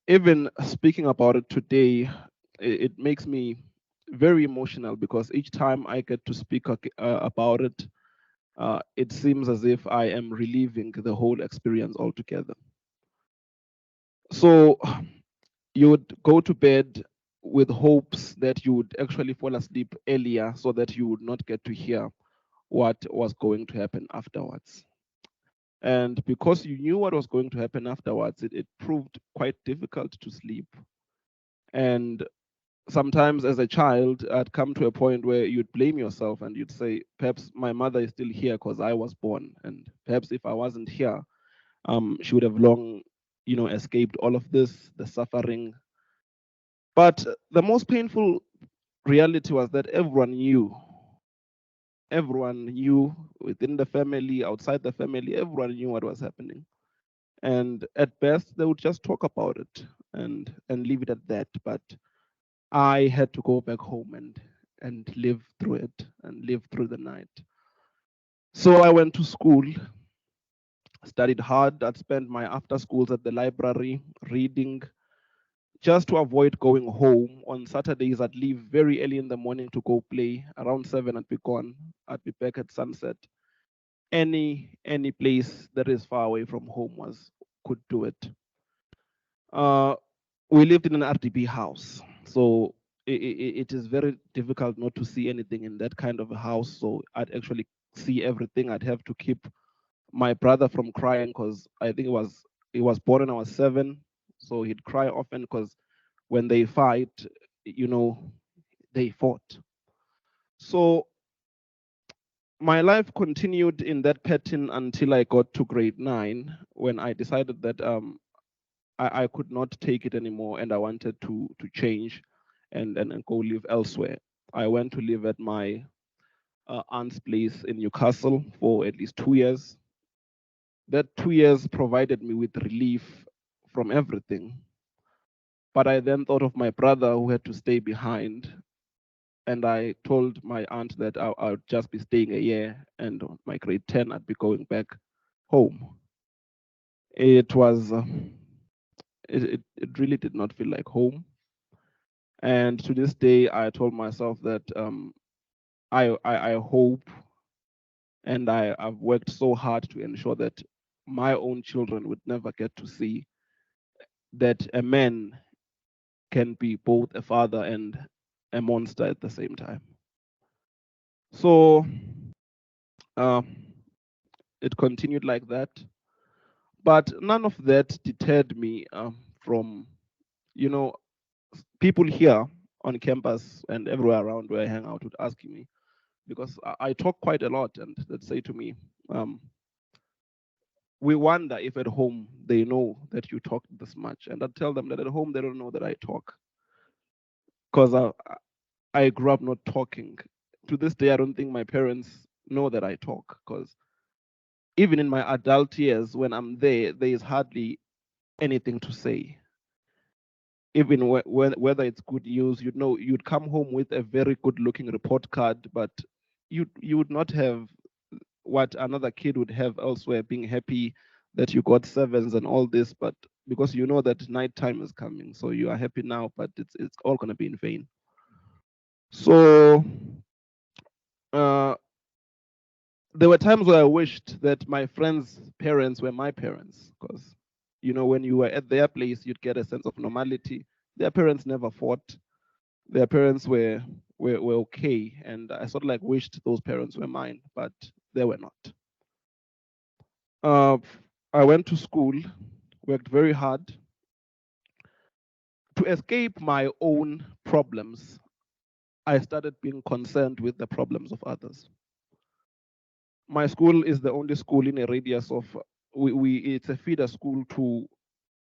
Even speaking about it today, it makes me very emotional because each time I get to speak about it, it seems as if I am reliving the whole experience altogether. So you would go to bed with hopes that you would actually fall asleep earlier so that you would not get to hear what was going to happen afterwards. And because you knew what was going to happen afterwards, it proved quite difficult to sleep. And sometimes as a child, I'd come to a point where you'd blame yourself and you'd say, perhaps my mother is still here because I was born. And perhaps if I wasn't here, she would have long, escaped all of this, the suffering. But the most painful reality was that everyone knew within the family, outside the family, everyone knew what was happening. And at best, they would just talk about it and leave it at that. But I had to go back home and live through it and live through the night. So I went to school, studied hard. I'd spent my after schools at the library reading just to avoid going home. On Saturdays, I'd leave very early in the morning to go play. Around 7, I'd be gone. I'd be back at sunset. Any place that is far away from home could do it. We lived in an RDB house, so it is very difficult not to see anything in that kind of a house. So I'd actually see everything. I'd have to keep my brother from crying because I think he was born when I was 7, so he'd cry often because when they fight, they fought. So my life continued in that pattern until I got to grade 9, when I decided that I could not take it anymore and I wanted to change and go live elsewhere. I went to live at my aunt's place in Newcastle for at least 2 years. That 2 years provided me with relief from everything. But I then thought of my brother who had to stay behind. And I told my aunt that I would just be staying a year, and on my grade 10, I'd be going back home. It was, it really did not feel like home. And to this day, I told myself that I hope, and I've worked so hard to ensure that my own children would never get to see that a man can be both a father and a monster at the same time. So it continued like that. But none of that deterred me from, people here on campus and everywhere around where I hang out would ask me, because I talk quite a lot, and they'd say to me, we wonder if at home they know that you talk this much. And I'd tell them that at home they don't know that I talk, because I grew up not talking. To this day, I don't think my parents know that I talk, because even in my adult years, when I'm there is hardly anything to say. Even whether it's good news, you'd come home with a very good looking report card, but you would not have what another kid would have elsewhere, being happy that you got 7s and all this, but because you know that nighttime is coming, so you are happy now, but it's all going to be in vain. So there were times where I wished that my friends' parents were my parents, because when you were at their place, you'd get a sense of normality. Their parents never fought. Their parents were okay, and I sort of like wished those parents were mine, but they were not. I went to school, worked very hard to escape my own problems. I started being concerned with the problems of others. My school is the only school in a radius of it's a feeder school to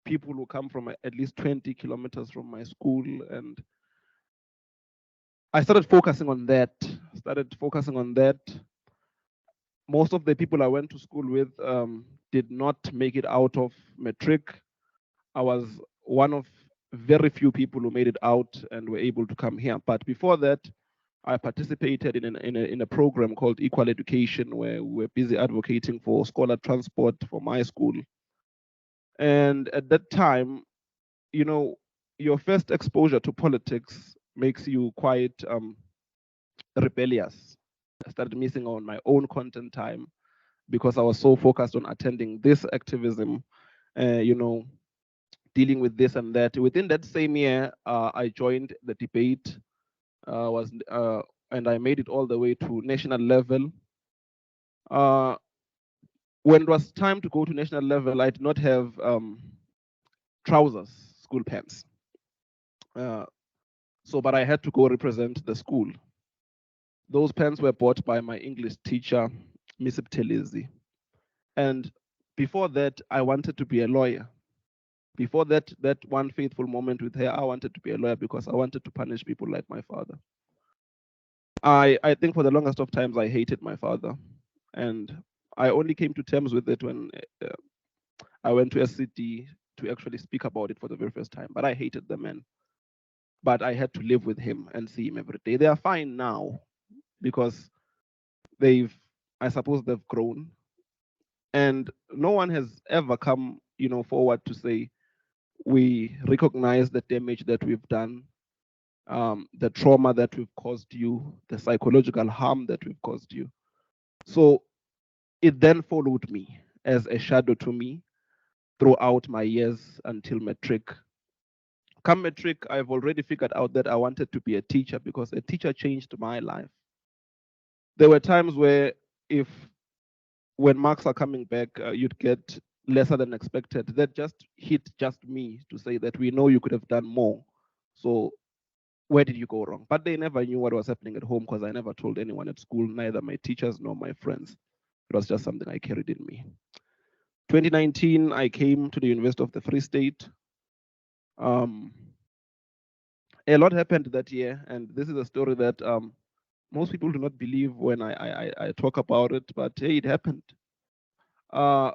people who come from at least 20 kilometers from my school, and I started focusing on that. Most of the people I went to school with did not make it out of matric. I was one of very few people who made it out and were able to come here. But before that, I participated in a program called Equal Education, where we're busy advocating for scholar transport for my school. And at that time, your first exposure to politics makes you quite rebellious. I started missing on my own content time because I was so focused on attending this activism, dealing with this and that. Within that same year, I joined the debate, and I made it all the way to national level. When it was time to go to national level, I did not have trousers, school pants. But I had to go represent the school. Those pants were bought by my English teacher, Miss Buthelezi. And before that, I wanted to be a lawyer. Before that one faithful moment with her, I wanted to be a lawyer because I wanted to punish people like my father. I think for the longest of times, I hated my father. And I only came to terms with it when I went to SCD to actually speak about it for the very first time. But I hated the man. But I had to live with him and see him every day. They are fine now because I suppose they've grown. And no one has ever come, forward to say, we recognize the damage that we've done, the trauma that we've caused you, the psychological harm that we've caused you. So it then followed me as a shadow to me throughout my years until matric. Come matric, I've already figured out that I wanted to be a teacher because a teacher changed my life. There were times where when marks are coming back, you'd get lesser than expected. That just hit just me to say that we know you could have done more. So where did you go wrong? But they never knew what was happening at home because I never told anyone at school, neither my teachers nor my friends. It was just something I carried in me. 2019, I came to the University of the Free State. A lot happened that year, and this is a story that most people do not believe when I talk about it, but hey, it happened.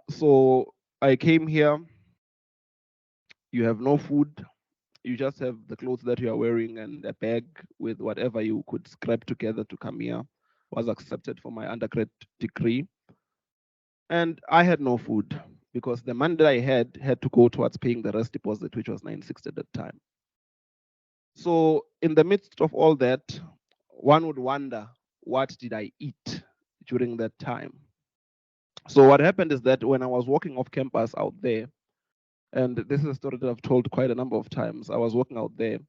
So I came here. You have no food. You just have the clothes that you are wearing and a bag with whatever you could scrap together to come here. Was accepted for my undergrad degree. And I had no food because the money that I had to go towards paying the rest deposit, which was 960 at that time. So in the midst of all that, one would wonder, what did I eat during that time? So what happened is that when I was walking off campus out there, and this is a story that I've told quite a number of times, I was walking out there,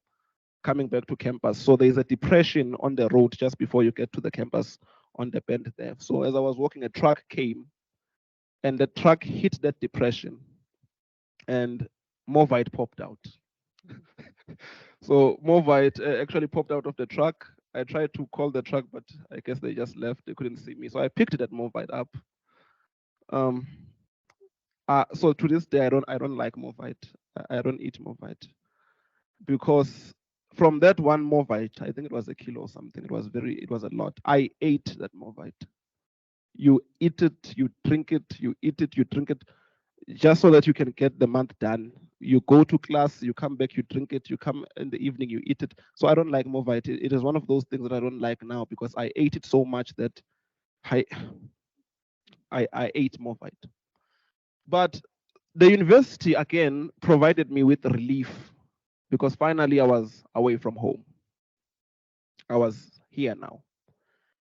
coming back to campus. So there's a depression on the road just before you get to the campus on the bend there. So as I was walking, a truck came, and the truck hit that depression, and Movite popped out. So Movite actually popped out of the truck. I tried to call the truck, but I guess they just left. They couldn't see me. So I picked that Movite up. So to this day, I don't like Movite. I don't eat Movite because from that one Movite, I think it was a kilo or something. It was a lot. I ate that Movite. You eat it, you drink it, you eat it, you drink it, just so that you can get the month done. You go to class, you come back, you drink it, you come in the evening, you eat it. So I don't like Movite. It is one of those things that I don't like now because I ate it so much that I ate Movite. But the university again provided me with relief because finally I was away from home. I was here now.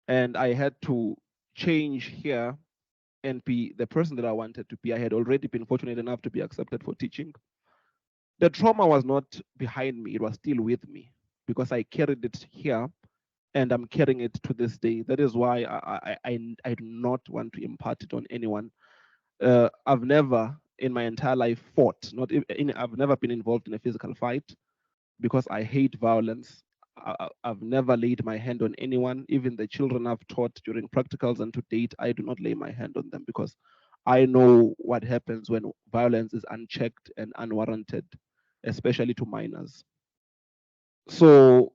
And I had to change here and be the person that I wanted to be. I had already been fortunate enough to be accepted for teaching. The trauma was not behind me, it was still with me because I carried it here and I'm carrying it to this day. That is why I do not want to impart it on anyone. I've never in my entire life fought, I've never been involved in a physical fight because I hate violence. I've never laid my hand on anyone, even the children I've taught during practicals, and to date, I do not lay my hand on them because I know what happens when violence is unchecked and unwarranted, especially to minors. So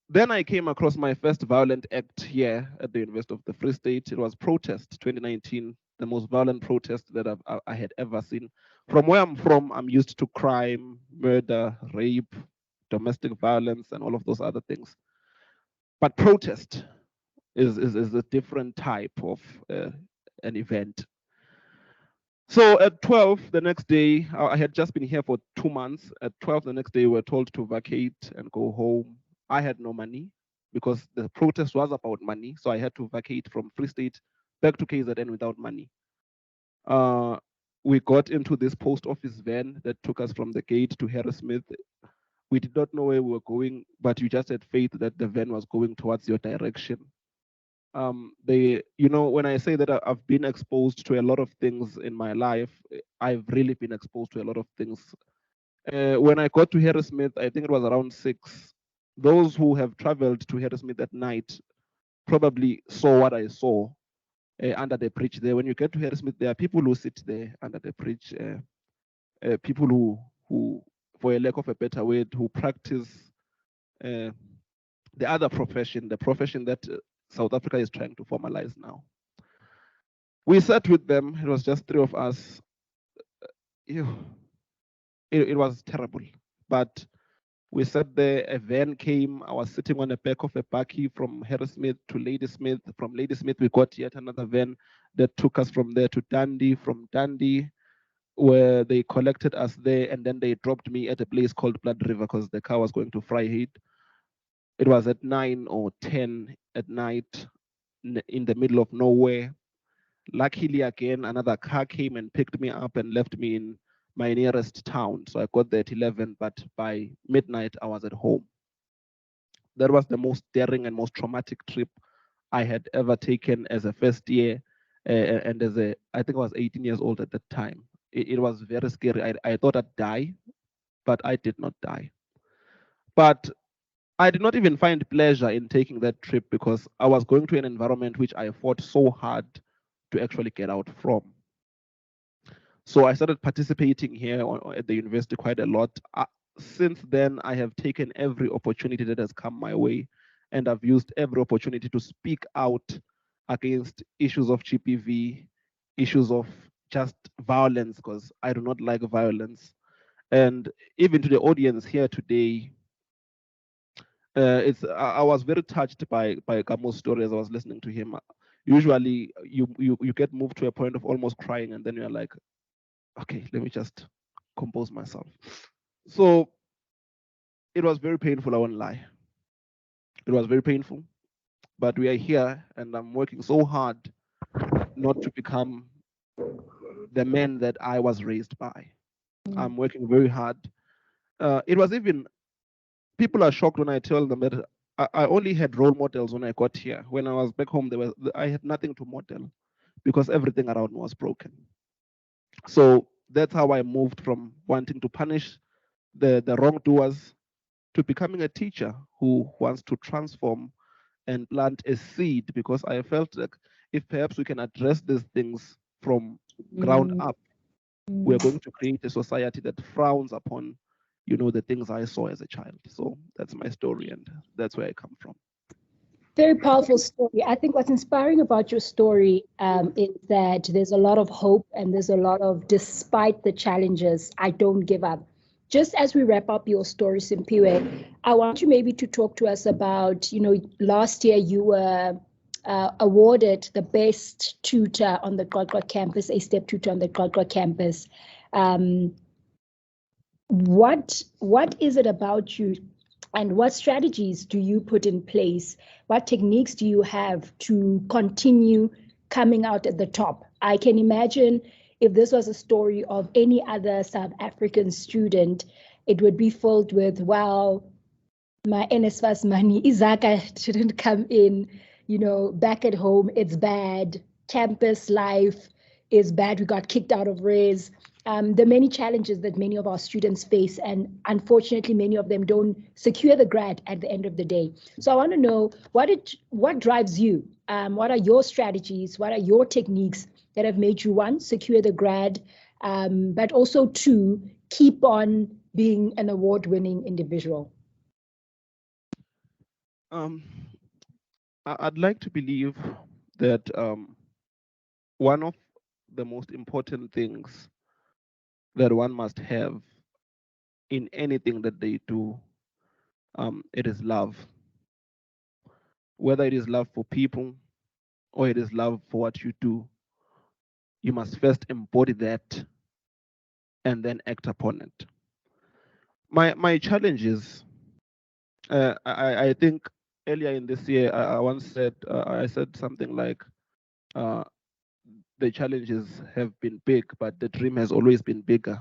then I came across my first violent act here at the University of the Free State. It was protest 2019, the most violent protest that I had ever seen. From where I'm from, I'm used to crime, murder, rape, domestic violence, and all of those other things. But protest is a different type of an event. So at 12 the next day, I had just been here for 2 months. At 12 the next day, we were told to vacate and go home. I had no money because the protest was about money. So I had to vacate from Free State back to KZN without money. we got into this post office van that took us from the gate to Harrismith. We did not know where we were going, but you just had faith that the van was going towards your direction. When I say that I've been exposed to a lot of things in my life, I've really been exposed to a lot of things. When I got to Harrismith, I think it was around 6. Those who have traveled to Harrismith at night probably saw what I saw under the bridge there. When you get to Harrismith, there are people who sit there under the bridge, people who, for a lack of a better word, who practice the other profession, the profession that South Africa is trying to formalize now. We sat with them. It was just 3 of us. It was terrible, but we sat there. A van came. I was sitting on the back of a bakkie from Harrismith to Ladysmith. From Ladysmith, we got yet another van that took us from there to Dundee. From Dundee, where they collected us there, and then they dropped me at a place called Blood River because the car was going to Vryheid. It was at 9 or 10 at night in the middle of nowhere. Luckily, again, another car came and picked me up and left me in my nearest town. So I got there at 11, but by midnight, I was at home. That was the most daring and most traumatic trip I had ever taken as a first year. And I think I was 18 years old at that time. It was very scary. I thought I'd die, but I did not die. But I did not even find pleasure in taking that trip because I was going to an environment which I fought so hard to actually get out from. So I started participating here at the university quite a lot. Since then, I have taken every opportunity that has come my way, and I've used every opportunity to speak out against issues of GPV, issues of just violence, because I do not like violence. And even to the audience here today, I was very touched by Kamo's story as I was listening to him. Usually, you get moved to a point of almost crying, and then you're like, okay, let me just compose myself. So it was very painful, I won't lie. It was very painful, but we are here, and I'm working so hard not to become the man that I was raised by. I'm working very hard. It was even, people are shocked when I tell them that I only had role models when I got here. When I was back home, I had nothing to model because everything around me was broken. So that's how I moved from wanting to punish the wrongdoers to becoming a teacher who wants to transform and plant a seed, because I felt like if perhaps we can address these things from ground up, we're going to create a society that frowns upon, the things I saw as a child. So that's my story, and that's where I come from. Very powerful story. I think what's inspiring about your story is that there's a lot of hope, and there's a lot of, despite the challenges, I don't give up. Just as we wrap up your story, Simpiwe, I want you maybe to talk to us about, last year you were awarded the best tutor on the Gqwaqwa campus, a step tutor on the Gqwaqwa campus. What is it about you, and what strategies do you put in place? What techniques do you have to continue coming out at the top? I can imagine if this was a story of any other South African student, it would be filled with, wow, my NSFAS money, Izaka didn't come in, back at home, it's bad. Campus life is bad. We got kicked out of Res. The many challenges that many of our students face, and unfortunately, many of them don't secure the grad at the end of the day. So I want to know what drives you? What are your strategies? What are your techniques that have made you, one, secure the grad, but also two, keep on being an award-winning individual? I'd like to believe that one of the most important things that one must have in anything that they do, it is love. Whether it is love for people or it is love for what you do, you must first embody that and then act upon it. My challenges, I think earlier in this year, I once said, I said something like, the challenges have been big, but the dream has always been bigger.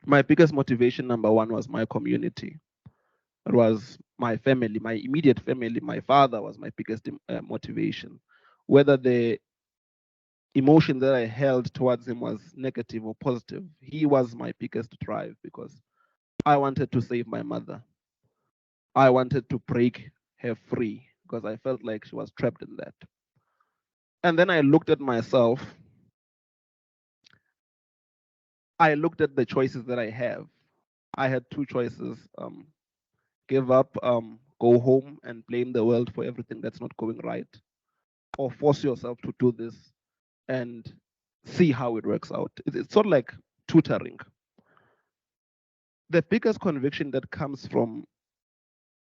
My biggest motivation, number one, was my community. It was my family, my immediate family. My father was my biggest motivation. Whether the emotion that I held towards him was negative or positive, he was my biggest drive because I wanted to save my mother. I wanted to break her free because I felt like she was trapped in that. And then I looked at myself. I looked at the choices that I have. I had two choices: give up, go home and blame the world for everything that's not going right, or force yourself to do this and see how it works out. It's sort of like tutoring. The biggest conviction that comes from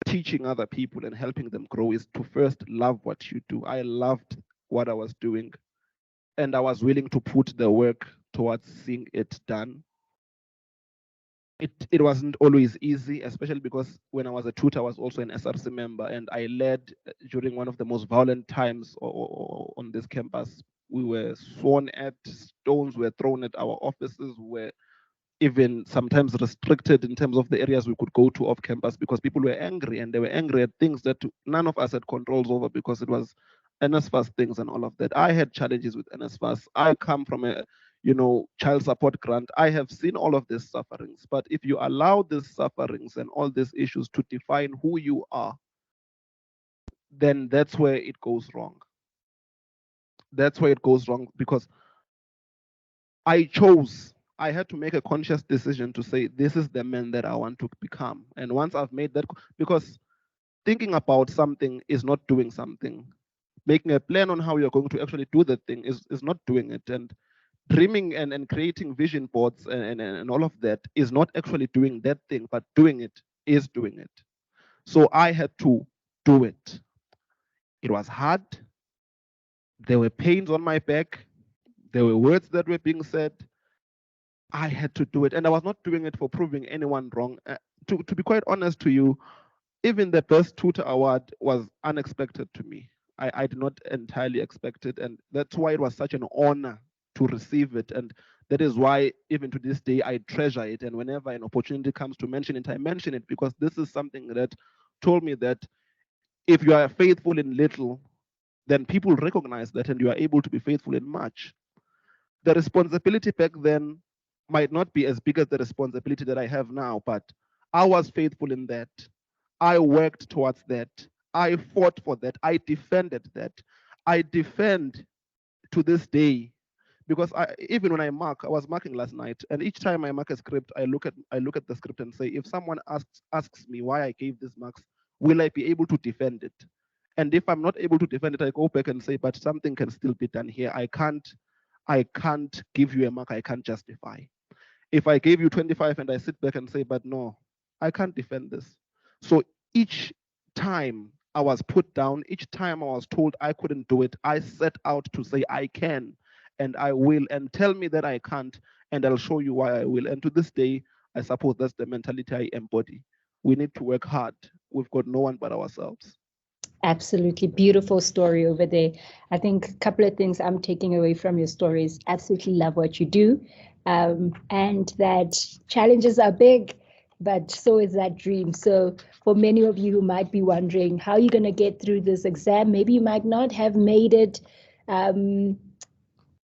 teaching other people and helping them grow is to first love what you do. I loved what I was doing, and I was willing to put the work towards seeing it done. It wasn't always easy, especially because when I was a tutor, I was also an SRC member, and I led during one of the most violent times on this campus. We were sworn at, stones were thrown at our offices, we were even sometimes restricted in terms of the areas we could go to off campus because people were angry, and they were angry at things that none of us had controls over because it was NSFAS things and all of that. I had challenges with NSFAS. I come from a child support grant. I have seen all of these sufferings, but if you allow these sufferings and all these issues to define who you are, then that's where it goes wrong. That's where it goes wrong because I had to make a conscious decision to say, this is the man that I want to become. And once I've made that, because thinking about something is not doing something. Making a plan on how you're going to actually do that thing is not doing it. And dreaming and creating vision boards and all of that is not actually doing that thing, but doing it is doing it. So I had to do it. It was hard. There were pains on my back. There were words that were being said. I had to do it. And I was not doing it for proving anyone wrong. To be quite honest to you, even the Best Tutor Award was unexpected to me. I did not entirely expect it. And that's why it was such an honor to receive it. And that is why, even to this day, I treasure it. And whenever an opportunity comes to mention it, I mention it because this is something that told me that if you are faithful in little, then people recognize that and you are able to be faithful in much. The responsibility back then might not be as big as the responsibility that I have now, but I was faithful in that. I worked towards that. I fought for that. I defended that. I defend to this day because even when I was marking last night, and each time I mark a script, I look at the script and say, if someone asks me why I gave these marks, will I be able to defend it? And if I'm not able to defend it, I go back and say, but something can still be done here. I can't give you a mark I can't justify. If I gave you 25 and I sit back and say, but no, I can't defend this. So each time I was put down, each time I was told I couldn't do it, I set out to say I can and I will, and tell me that I can't, and I'll show you why I will. And to this day, I suppose that's the mentality I embody. We need to work hard. We've got no one but ourselves. Absolutely beautiful story over there. I think a couple of things I'm taking away from your story is absolutely love what you do, and that challenges are big, but so is that dream. So for many of you who might be wondering how you're going to get through this exam, maybe you might not have made it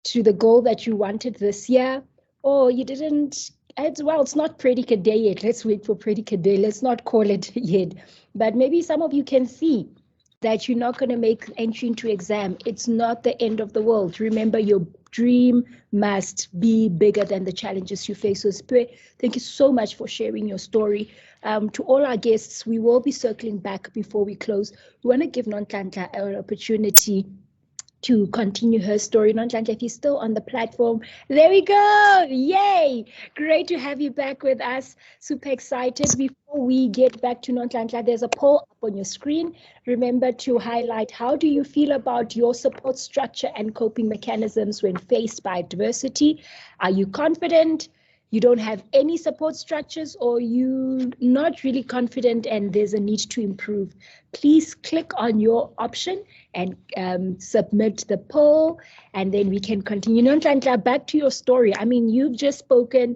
to the goal that you wanted this year, or you didn't. It's not predicate day yet. Let's wait for predicate day. Let's not call it yet. But maybe some of you can see that you're not going to make entry into exam. It's not the end of the world. Remember, your dream must be bigger than the challenges you face. So thank you so much for sharing your story. To all our guests, we will be circling back before we close. We want to give Nonhlanhla an opportunity to continue her story. Nonhlanhla, if you're still on the platform, there we go. Yay! Great to have you back with us. Super excited. Before we get back to Nonhlanhla, there's a poll up on your screen. Remember to highlight, how do you feel about your support structure and coping mechanisms when faced by adversity? Are you confident? you don't have any support structures, or you're not really confident and there's a need to improve, please click on your option and submit the poll, and then we can continue. Nonhlanhla, back to your story. I mean, you've just spoken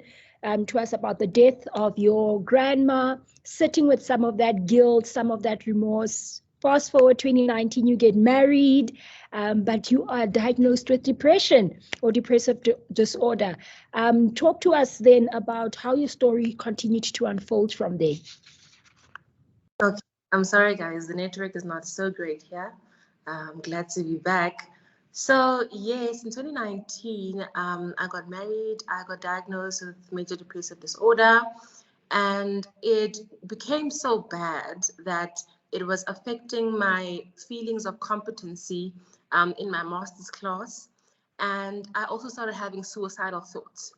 to us about the death of your grandma, sitting with some of that guilt, some of that remorse. Fast forward 2019, you get married, but you are diagnosed with depression or depressive disorder. Talk to us then about how your story continued to unfold from there. Okay, I'm sorry guys, the network is not so great here. I'm glad to be back. So yes, in 2019, I got married, I got diagnosed with major depressive disorder, and it became so bad that it was affecting my feelings of competency in my master's class. And I also started having suicidal thoughts,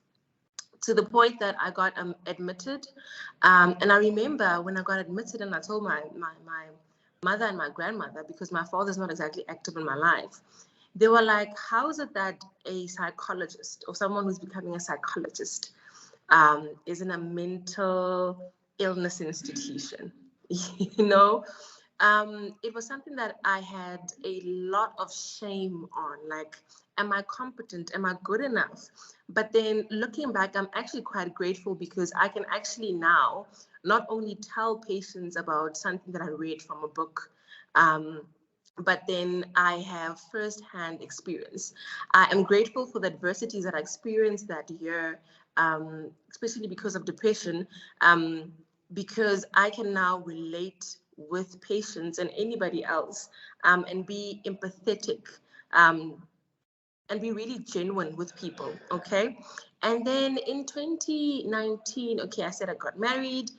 to the point that I got admitted. And I remember when I got admitted and I told my mother and my grandmother, because my father's not exactly active in my life, they were like, how is it that a psychologist or someone who's becoming a psychologist is in a mental illness institution? You know, it was something that I had a lot of shame on. Like, am I competent? Am I good enough? But then looking back, I'm actually quite grateful, because I can actually now not only tell patients about something that I read from a book, but then I have firsthand experience. I am grateful for the adversities that I experienced that year, especially because of depression, because I can now relate with patients and anybody else, and be empathetic, and be really genuine with people, okay? And then in 2019, okay, I said I got married.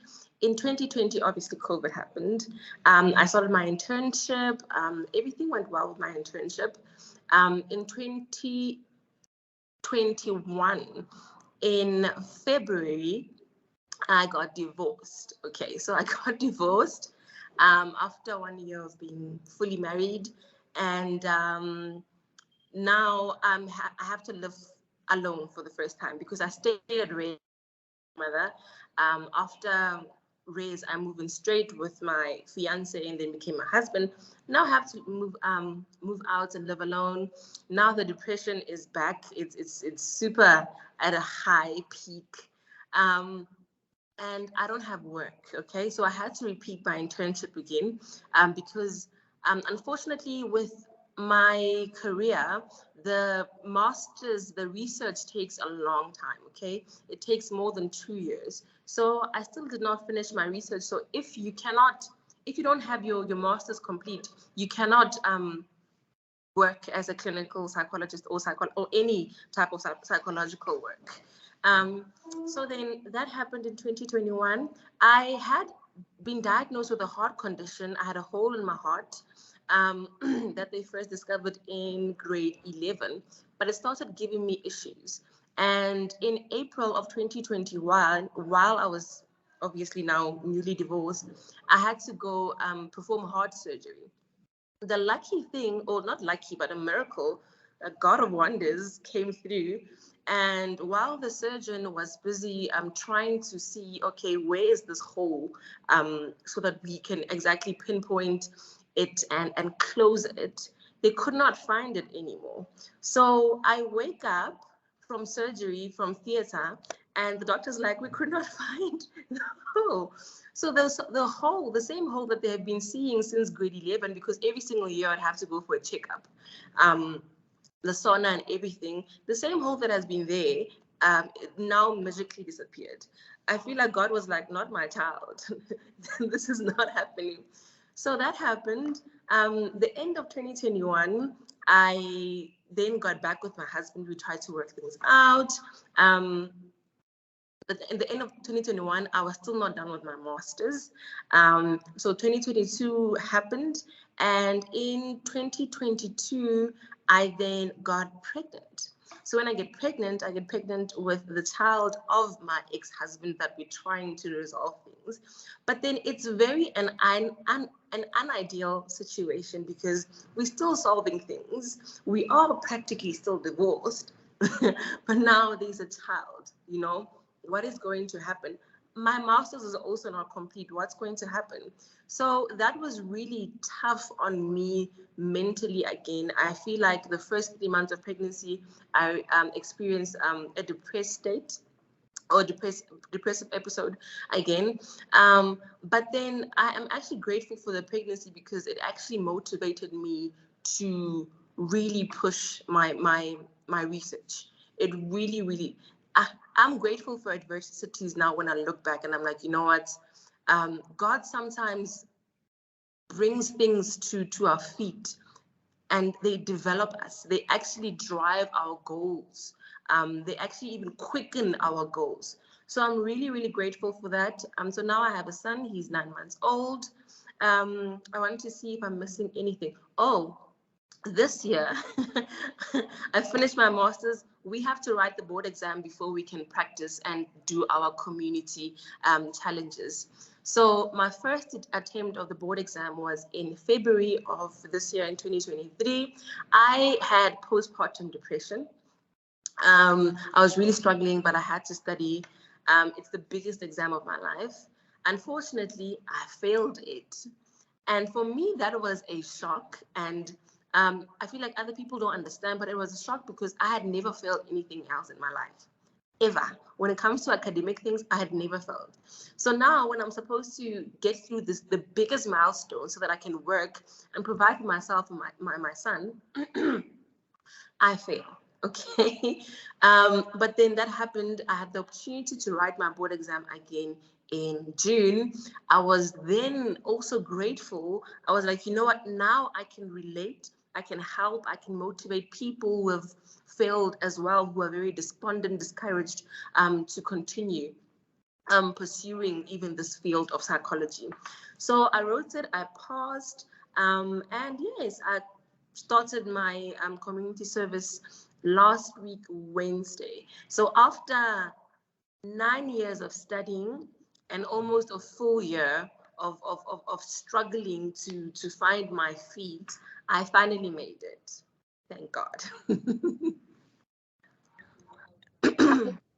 In 2020, obviously COVID happened. I started my internship. Everything went well with my internship. In 2021, in February, I got divorced. Okay, so I got divorced after 1 year of being fully married, and now I have to live alone for the first time, because I stayed at Ray's mother. After Ray's, I'm moving straight with my fiance and then became my husband. Now I have to move out and live alone. Now the depression is back. It's super at a high peak. And I don't have work, okay? So I had to repeat my internship again, because unfortunately with my career, the master's, the research takes a long time, okay? It takes more than 2 years. So I still did not finish my research. So if you don't have your master's complete, you cannot work as a clinical psychologist or any type of psychological work. So then that happened in 2021. I had been diagnosed with a heart condition. I had a hole in my heart that they first discovered in grade 11, but it started giving me issues. And in April of 2021, while I was obviously now newly divorced, I had to go perform heart surgery. The lucky thing, or not lucky, but a miracle, a God of wonders came through. And while the surgeon was busy trying to see, okay, where is this hole, so that we can exactly pinpoint it and close it, they could not find it anymore. So I wake up from surgery, from theater, and the doctor's like, we could not find the hole. So the same hole that they have been seeing since grade 11, because every single year I'd have to go for a checkup, the sauna and everything, the same hole that has been there now magically disappeared. I feel like God was like, not my child. This is not happening. So that happened. The end of 2021, I then got back with my husband. We tried to work things out. But in the end of 2021, I was still not done with my master's. So 2022 happened. And in 2022, I then got pregnant. So when I get pregnant with the child of my ex-husband that we're trying to resolve things. But then it's very an unideal situation, because we're still solving things. We are practically still divorced, but now there's a child, you know. what is going to happen? My master's is also not complete. What's going to happen? So that was really tough on me mentally again. I feel like the first 3 months of pregnancy, I experienced a depressed state or depressive episode again. But then I am actually grateful for the pregnancy because it actually motivated me to really push my research. It really, I'm grateful for adversities now when I look back and I'm like, you know what? God sometimes brings things to our feet and they develop us. They actually drive our goals. They actually even quicken our goals. So I'm really grateful for that. So now I have a son. He's 9 months old. I want to see if I'm missing anything. Oh, this year, I finished my master's. We have to write the board exam before we can practice and do our community challenges. So my first attempt of the board exam was in February of this year in 2023. I had postpartum depression. I was really struggling, but I had to study. It's the biggest exam of my life. Unfortunately, I failed it. And for me, that was a shock. And I feel like other people don't understand, but it was a shock because I had never failed anything else in my life, ever. When it comes to academic things, I had never failed. So now when I'm supposed to get through the biggest milestone so that I can work and provide for myself and my son, I fail. Okay. But then that happened. I had the opportunity to write my board exam again in June. I was then also grateful. I was like, you know what? Now I can relate. I can help. I can motivate people who have failed as well, who are very despondent, discouraged, to continue pursuing even this field of psychology. So I wrote it. I paused. And yes, I started my community service last week, Wednesday. So after 9 years of studying and almost a full year of struggling to find my feet, I finally made it. Thank God.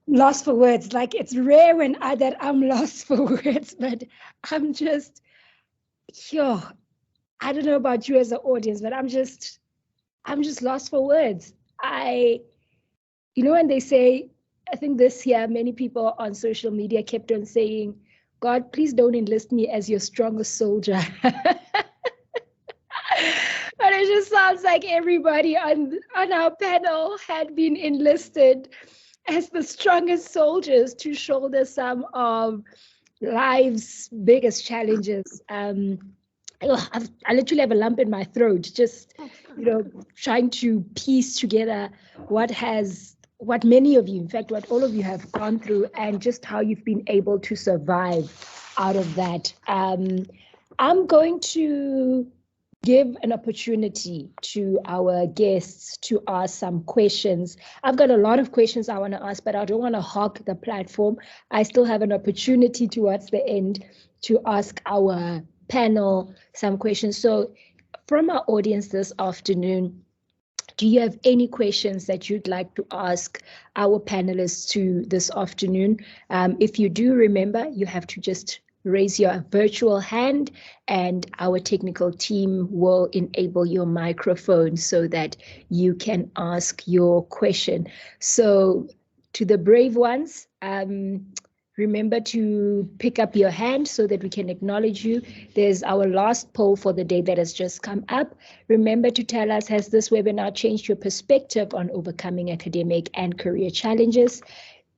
Lost for words. Like, it's rare when I'm lost for words, but I'm just, yo, I don't know about you as an audience, but I'm just lost for words. You know, when they say, I think this year, many people on social media kept on saying, God, please don't enlist me as your strongest soldier. But it just sounds like everybody on our panel had been enlisted as the strongest soldiers to shoulder some of life's biggest challenges. I literally have a lump in my throat, just, trying to piece together what many of you, in fact, what all of you have gone through and just how you've been able to survive out of that. I'm going to give an opportunity to our guests to ask some questions. I've got a lot of questions I want to ask, but I don't want to hog the platform. I still have an opportunity towards the end to ask our panel some questions. So from our audience this afternoon, do you have any questions that you'd like to ask our panelists to this afternoon? If you do, remember, you have to just raise your virtual hand and our technical team will enable your microphone so that you can ask your question. So to the brave ones, remember to pick up your hand so that we can acknowledge you. There's our last poll for the day that has just come up. Remember to tell us, has this webinar changed your perspective on overcoming academic and career challenges?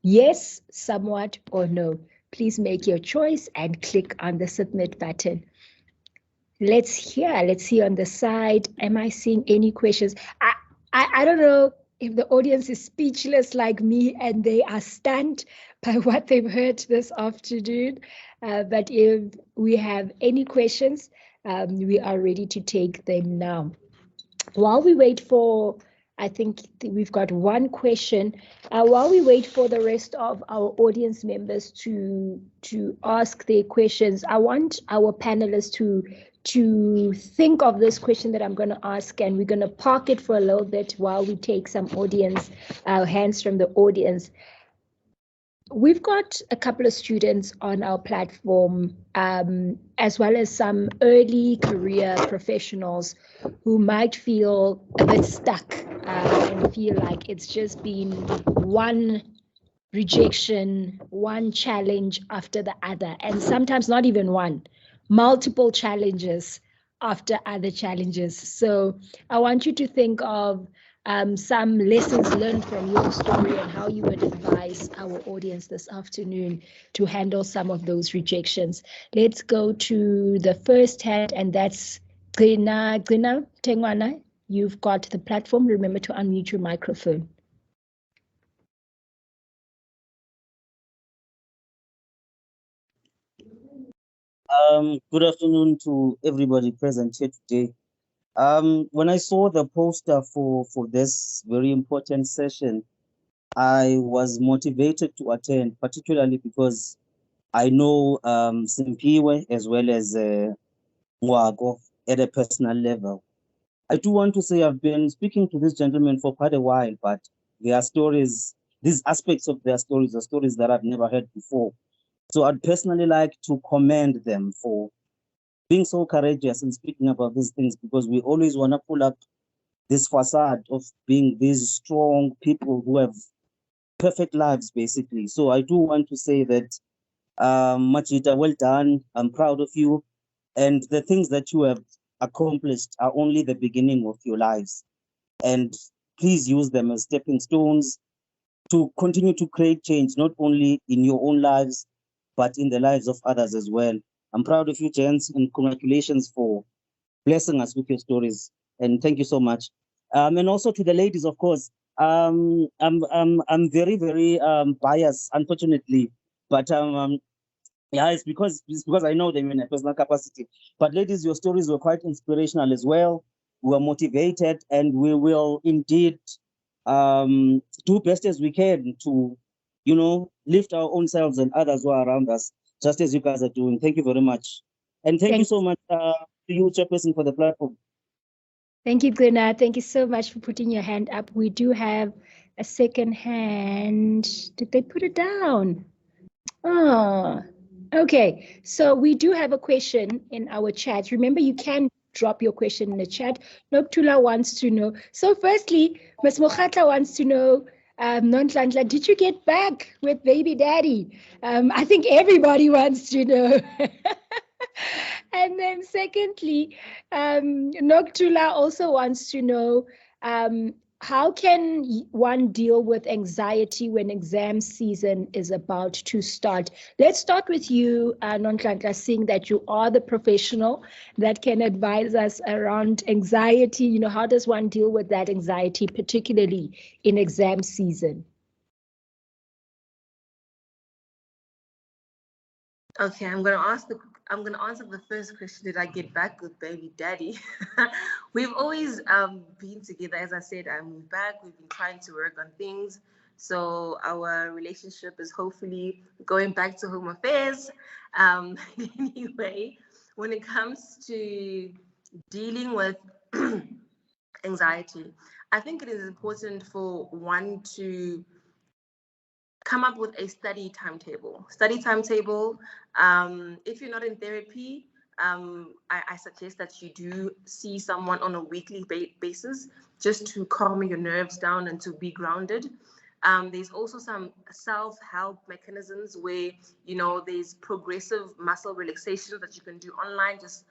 Yes, somewhat, or no? Please make your choice and click on the submit button. Let's hear on the side. Am I seeing any questions? I don't know if the audience is speechless like me and they are stunned by what they've heard this afternoon. But if we have any questions, we are ready to take them now. While we wait for, I think we've got one question. While we wait for the rest of our audience members to ask their questions, I want our panelists to think of this question that I'm going to ask, and we're going to park it for a little bit while we take some hands from the audience. we've got a couple of students on our platform, as well as some early career professionals who might feel a bit stuck and feel like it's just been one rejection, one challenge after the other, and sometimes not even one, multiple challenges after other challenges. So I want you to think of some lessons learned from your story and how you would advise our audience this afternoon to handle some of those rejections. Let's go to the first hand, and that's Gina Tengwana. You've got the platform. Remember to unmute your microphone. Good afternoon to everybody present here today. When I saw the poster for this very important session, I was motivated to attend, particularly because I know Simpiwe as well as Ngwako at a personal level. I do want to say I've been speaking to this gentleman for quite a while, but their stories, these aspects of their stories are stories that I've never heard before. So I'd personally like to commend them for being so courageous and speaking about these things, because we always want to pull up this facade of being these strong people who have perfect lives, basically. So I do want to say that, Machita, well done. I'm proud of you. And the things that you have accomplished are only the beginning of your lives. And please use them as stepping stones to continue to create change, not only in your own lives, but in the lives of others as well. I'm proud of you, gents, and congratulations for blessing us with your stories. And thank you so much. And also to the ladies, of course. I'm very, very biased, unfortunately, but yeah, it's because I know them in a personal capacity. But ladies, your stories were quite inspirational as well. We were motivated, and we will indeed do best as we can to, lift our own selves and others who are around us, just as you guys are doing. Thank you very much. And thank you so much to you, Chairperson, for the platform. Thank you, Glenna. Thank you so much for putting your hand up. We do have a second hand. Did they put it down? Oh, okay. So we do have a question in our chat. Remember, you can drop your question in the chat. Noktula wants to know. So firstly, Ms. Mokhatla wants to know, Nonhlanhla, did you get back with baby daddy? I think everybody wants to know. And then secondly, Noktula also wants to know, how can one deal with anxiety when exam season is about to start? Let's start with you, Nonhlanhla, seeing that you are the professional that can advise us around anxiety. How does one deal with that anxiety, particularly in exam season? Okay, I'm gonna answer the first question. Did I get back with baby daddy? We've always been together. As I said, I moved back. We've been trying to work on things. So our relationship is hopefully going back to home affairs. Anyway, when it comes to dealing with anxiety, I think it is important for one to come up with a study timetable. If you're not in therapy, I suggest that you do see someone on a weekly basis, just to calm your nerves down and to be grounded. There's also some self-help mechanisms where, there's progressive muscle relaxation that you can do online, just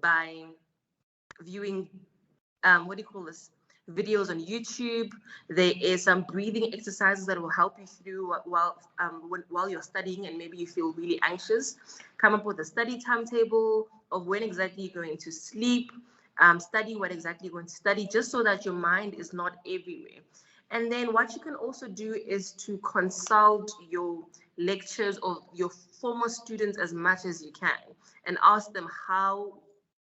by viewing, videos on YouTube. There is some breathing exercises that will help you through while you're studying and maybe you feel really anxious. Come up with a study timetable of when exactly you're going to sleep, study what exactly you're going to study, just so that your mind is not everywhere. And then what you can also do is to consult your lectures or your former students as much as you can and ask them how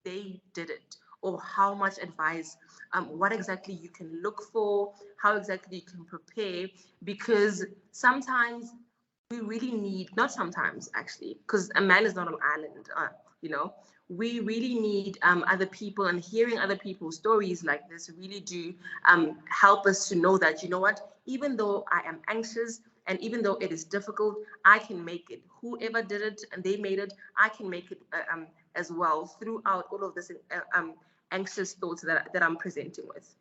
they did it, or how much advice, what exactly you can look for, how exactly you can prepare, because sometimes we really need, not sometimes actually, because a man is not an island, we really need other people, and hearing other people's stories like this really do help us to know that, even though I am anxious And even though it is difficult, I can make it. Whoever did it and they made it, I can make it as well throughout all of this anxious thoughts that I'm presenting with.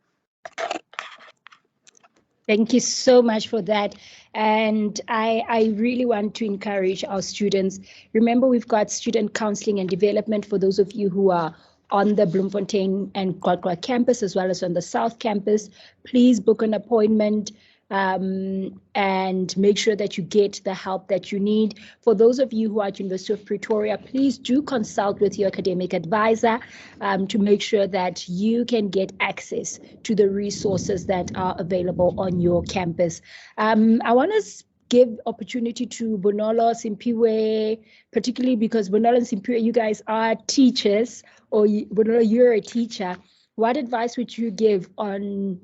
Thank you so much for that. And I really want to encourage our students. Remember, we've got student counseling and development for those of you who are on the Bloemfontein and Kwakwa campus, as well as on the South campus. Please book an appointment and make sure that you get the help that you need. For those of you who are at University of Pretoria, please do consult with your academic advisor to make sure that you can get access to the resources that are available on your campus. I want to give opportunity to Bonolo, Simpiwe, particularly because Bonolo and Simpiwe, you guys are teachers, or Bonolo, you're a teacher. What advice would you give on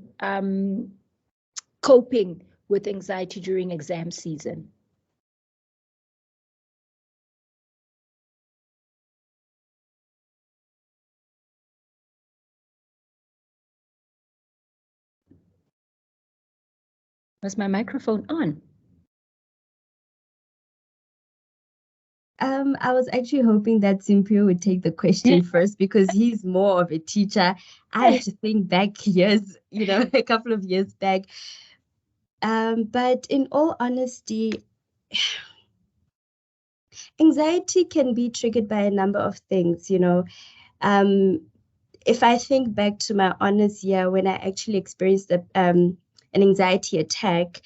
coping with anxiety during exam season? Was my microphone on? I was actually hoping that Simpio would take the question first because he's more of a teacher. I have to think back years, a couple of years back. But in all honesty, anxiety can be triggered by a number of things, If I think back to my honors year when I actually experienced an anxiety attack,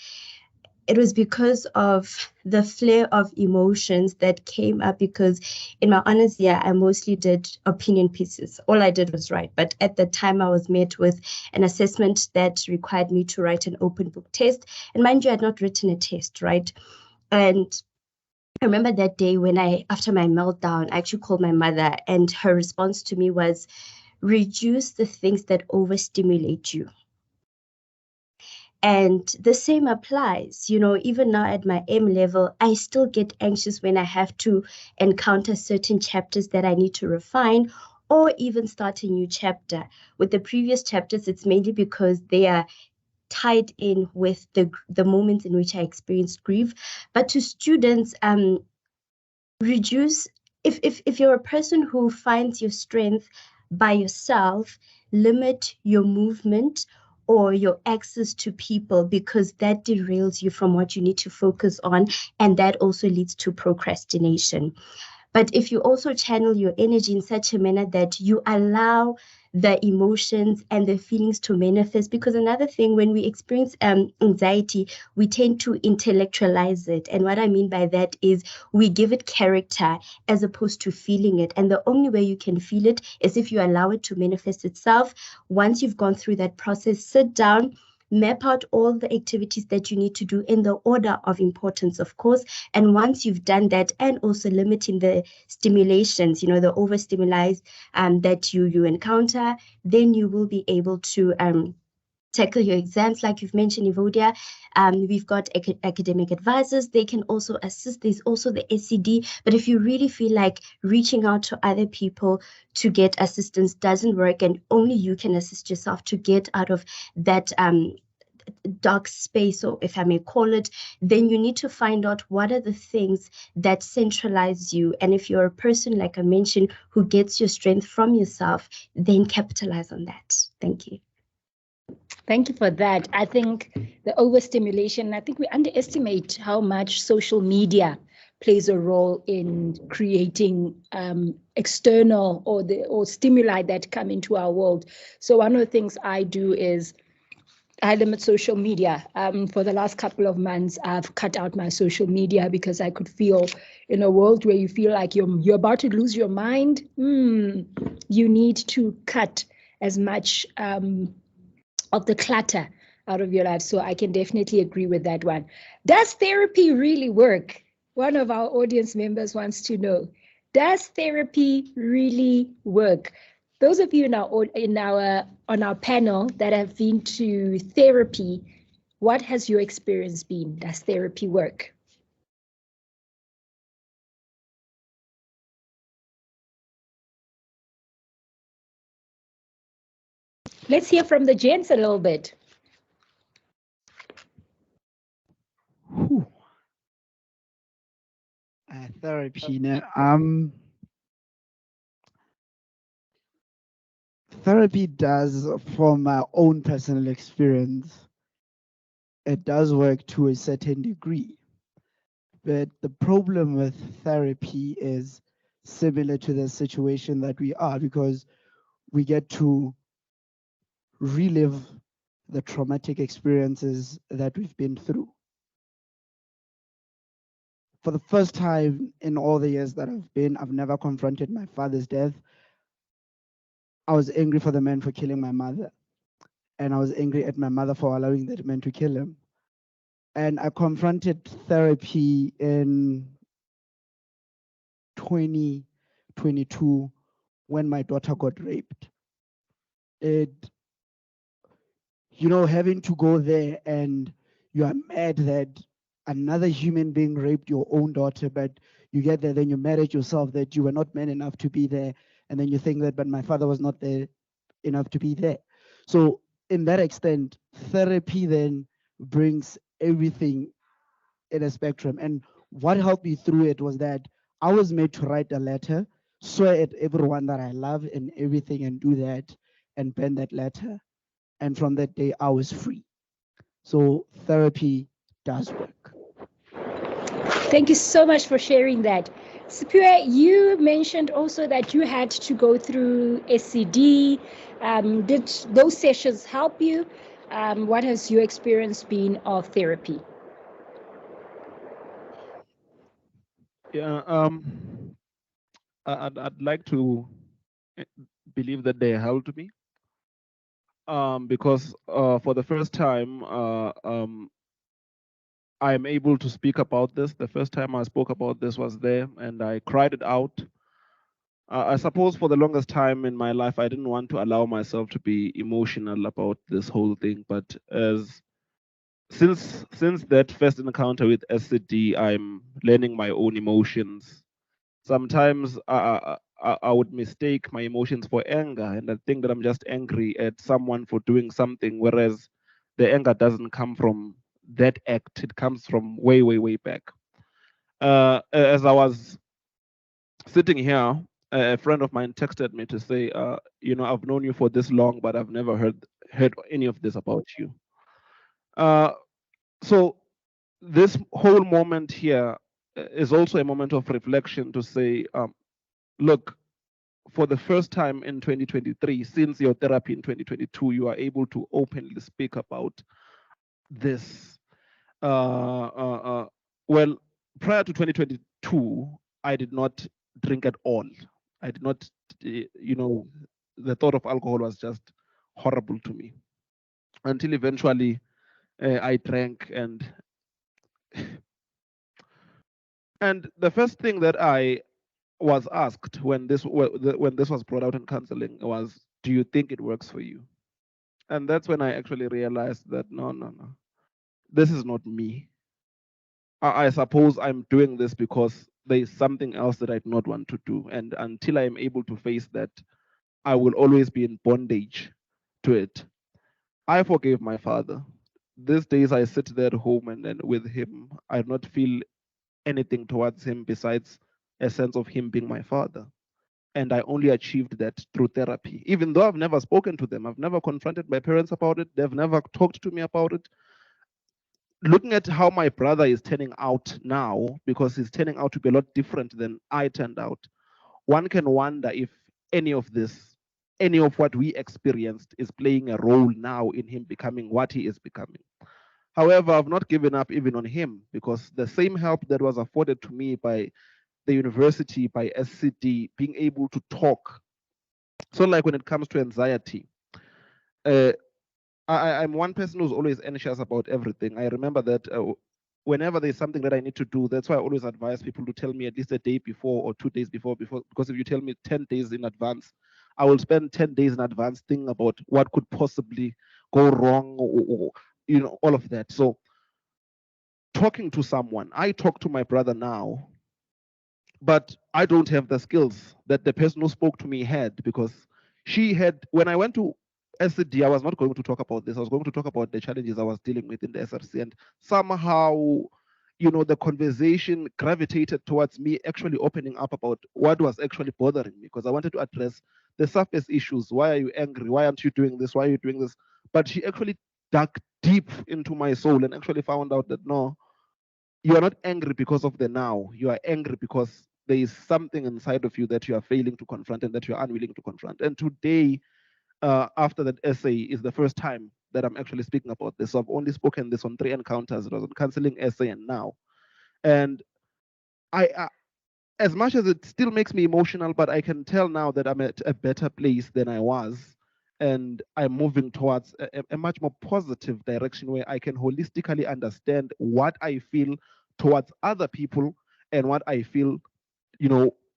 it was because of the flare of emotions that came up because in my honors year, I mostly did opinion pieces. All I did was write. But at the time, I was met with an assessment that required me to write an open book test. And mind you, I had not written a test, right? And I remember that day when after my meltdown, I actually called my mother and her response to me was, reduce the things that overstimulate you. And the same applies, even now at my M level, I still get anxious when I have to encounter certain chapters that I need to refine or even start a new chapter. With the previous chapters, it's mainly because they are tied in with the moments in which I experienced grief. But to students, reduce, if you're a person who finds your strength by yourself, limit your movement or your access to people because that derails you from what you need to focus on, and that also leads to procrastination. But if you also channel your energy in such a manner that you allow the emotions and the feelings to manifest, because another thing, when we experience anxiety, we tend to intellectualize it. And what I mean by that is we give it character as opposed to feeling it. And the only way you can feel it is if you allow it to manifest itself. Once you've gone through that process, sit down, map out all the activities that you need to do in the order of importance, of course. And once you've done that, and also limiting the stimulations, the overstimuli that you encounter, then you will be able to tackle your exams. Like you've mentioned, Evodia, we've got academic advisors. They can also assist. There's also the SCD. But if you really feel like reaching out to other people to get assistance doesn't work and only you can assist yourself to get out of that dark space, or if I may call it, then you need to find out what are the things that centralize you. And if you're a person, like I mentioned, who gets your strength from yourself, then capitalize on that. Thank you. Thank you for that. I think the overstimulation, I think we underestimate how much social media plays a role in creating external or stimuli that come into our world. So one of the things I do is I limit social media. For the last couple of months, I've cut out my social media because I could feel in a world where you feel like you're about to lose your mind, you need to cut as much of the clutter out of your life. So I can definitely agree with that one. Does therapy really work? One of our audience members wants to know, does therapy really work? Those of you on our panel that have been to therapy, what has your experience been? Does therapy work? Let's hear from the gents a little bit. Therapy. Therapy does, from my own personal experience, it does work to a certain degree. But the problem with therapy is similar to the situation that we are, because we get to relive the traumatic experiences that we've been through. For the first time in all the years that I've never confronted my father's death. I was angry for the man for killing my mother. And I was angry at my mother for allowing that man to kill him. And I confronted therapy in 2022 when my daughter got raped. Having to go there and you are mad that another human being raped your own daughter, but you get there, then you're mad at yourself that you were not man enough to be there. And then you think that, but my father was not there enough to be there. So in that extent, therapy then brings everything in a spectrum. And what helped me through it was that I was made to write a letter, swear at everyone that I love and everything, and do that and pen that letter. And from that day, I was free. So therapy does work. Thank you so much for sharing that. Siphiwe, you mentioned also that you had to go through SCD. Did those sessions help you? What has your experience been of therapy? Yeah, I'd like to believe that they helped me, because for the first time, I am able to speak about this. The first time I spoke about this was there, and I cried it out. I suppose for the longest time in my life, I didn't want to allow myself to be emotional about this whole thing. But since that first encounter with SCD, I'm learning my own emotions. Sometimes I would mistake my emotions for anger, and I think that I'm just angry at someone for doing something, whereas the anger doesn't come from that act. It comes from way, way, way back. As I was sitting here, a friend of mine texted me to say, I've known you for this long, but I've never heard any of this about you. So this whole moment here is also a moment of reflection to say, look, for the first time in 2023, since your therapy in 2022, you are able to openly speak about this. Well, prior to 2022, I did not drink at all. I did not, the thought of alcohol was just horrible to me until eventually I drank. And the first thing that I was asked when this was brought out in counseling was, do you think it works for you? And that's when I actually realized that no, this is not me. I suppose I'm doing this because there's something else that I do not want to do. And until I am able to face that, I will always be in bondage to it. I forgave my father. These days I sit there at home and then with him, I do not feel anything towards him besides a sense of him being my father. And I only achieved that through therapy. Even though I've never spoken to them, I've never confronted my parents about it, they've never talked to me about it. Looking at how my brother is turning out now, because he's turning out to be a lot different than I turned out, one can wonder if any of what we experienced is playing a role now in him becoming what he is becoming. However, I've not given up even on him, because the same help that was afforded to me by the university, by SCD, being able to talk. So like when it comes to anxiety, I'm one person who's always anxious about everything. I remember that whenever there's something that I need to do, that's why I always advise people to tell me at least a day before or 2 days before, because if you tell me 10 days in advance, I will spend 10 days in advance thinking about what could possibly go wrong, or all of that. So talking to someone, I talk to my brother now, but I don't have the skills that the person who spoke to me had, because she had, when I went to SCD, I was not going to talk about this. I was going to talk about the challenges I was dealing with in the SRC. And somehow the conversation gravitated towards me actually opening up about what was actually bothering me, because I wanted to address the surface issues. Why are you angry? Why aren't you doing this? Why are you doing this? But she actually dug deep into my soul and actually found out that no, you are not angry because of the now. You are angry because there is something inside of you that you are failing to confront and that you are unwilling to confront. And today, after that essay, is the first time that I'm actually speaking about this. So I've only spoken this on 3 encounters. It was on counseling, essay, and now. And I as much as it still makes me emotional, but I can tell now that I'm at a better place than I was. And I'm moving towards a much more positive direction where I can holistically understand what I feel towards other people and what I feel,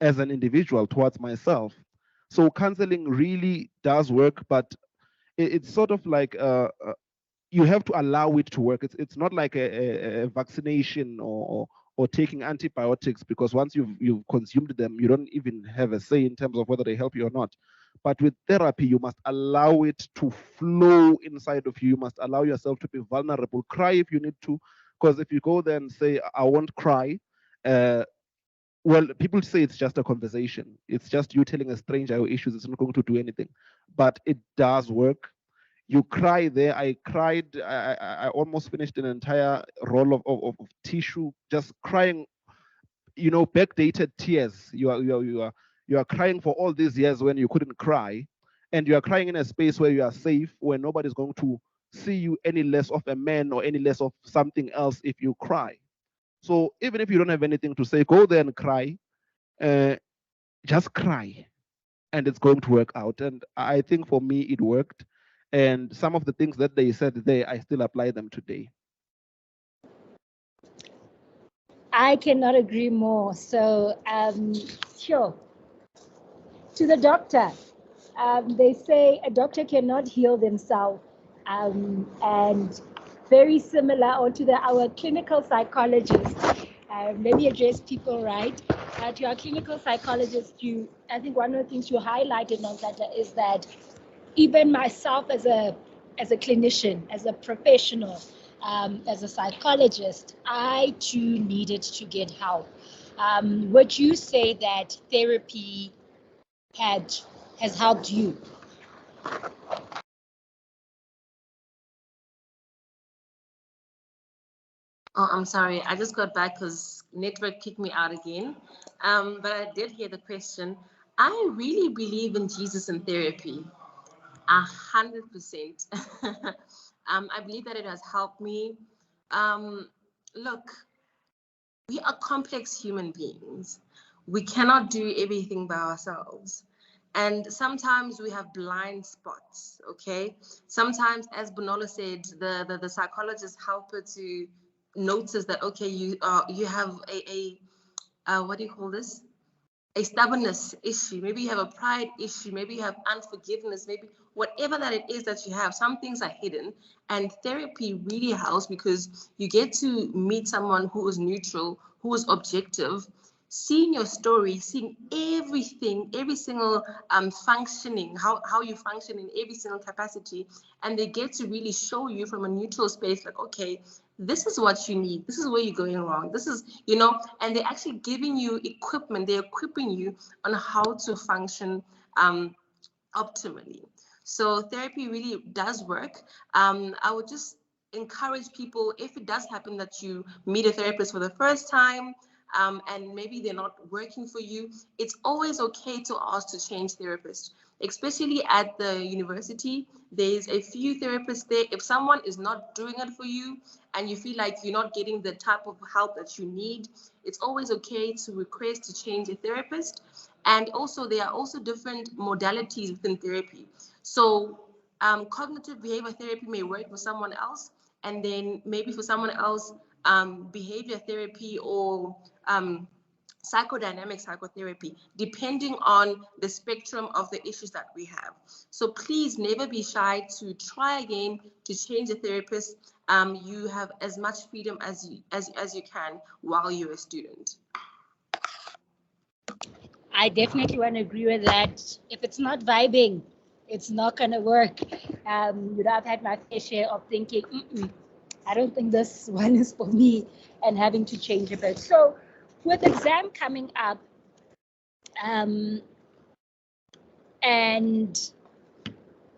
as an individual towards myself. So counseling really does work, but it's sort of like you have to allow it to work. It's not like a vaccination or taking antibiotics, because once you've consumed them, you don't even have a say in terms of whether they help you or not. But with therapy, you must allow it to flow inside of you. You must allow yourself to be vulnerable. Cry if you need to, because if you go there and say, I won't cry, well, people say it's just a conversation. It's just you telling a stranger your issues. It's not going to do anything. But it does work. You cry there. I cried. I almost finished an entire roll of tissue, just crying, backdated tears. You are crying for all these years when you couldn't cry, and you are crying in a space where you are safe, where nobody's going to see you any less of a man or any less of something else if you cry. So even if you don't have anything to say, go there and cry. Just cry, and it's going to work out. And I think for me, it worked. And some of the things that they said there, I still apply them today. I cannot agree more. So, sure. To the doctor, they say a doctor cannot heal themselves. And very similar onto our clinical psychologist. Let me address people right. To our clinical psychologist, I think one of the things you highlighted on that is that even myself as a clinician, as a professional, as a psychologist, I too needed to get help. Would you say that therapy has helped you? Oh, I'm sorry. I just got back because network kicked me out again. But I did hear the question. I really believe in Jesus and therapy. 100%. I believe that it has helped me. Look, we are complex human beings. We cannot do everything by ourselves. And sometimes we have blind spots, okay? Sometimes, as Bonola said, the psychologist help her to notice that, okay, you have what do you call this? A stubbornness issue, maybe you have a pride issue, maybe you have unforgiveness, maybe whatever that it is that you have, some things are hidden. And therapy really helps because you get to meet someone who is neutral, who is objective, seeing your story, seeing everything, every single functioning, how you function in every single capacity. And they get to really show you from a neutral space, like, okay, this is what you need. This is where you're going wrong. This is, and they're actually giving you equipment. They're equipping you on how to function optimally. So therapy really does work. I would just encourage people, if it does happen that you meet a therapist for the first time, and maybe they're not working for you, it's always okay to ask to change therapists. Especially at the university, there's a few therapists there. If someone is not doing it for you and you feel like you're not getting the type of help that you need, it's always okay to request to change a therapist. And also, there are also different modalities within therapy. So cognitive behavior therapy may work for someone else, and then maybe for someone else, behavior therapy or psychodynamic psychotherapy, depending on the spectrum of the issues that we have. So please never be shy to try again, to change the therapist. You have as much freedom as you can while you're a student. I definitely want to agree with that. If it's not vibing, it's not going to work. I've had my fair share of thinking, I don't think this one is for me, and having to change a bit. So with exam coming up, and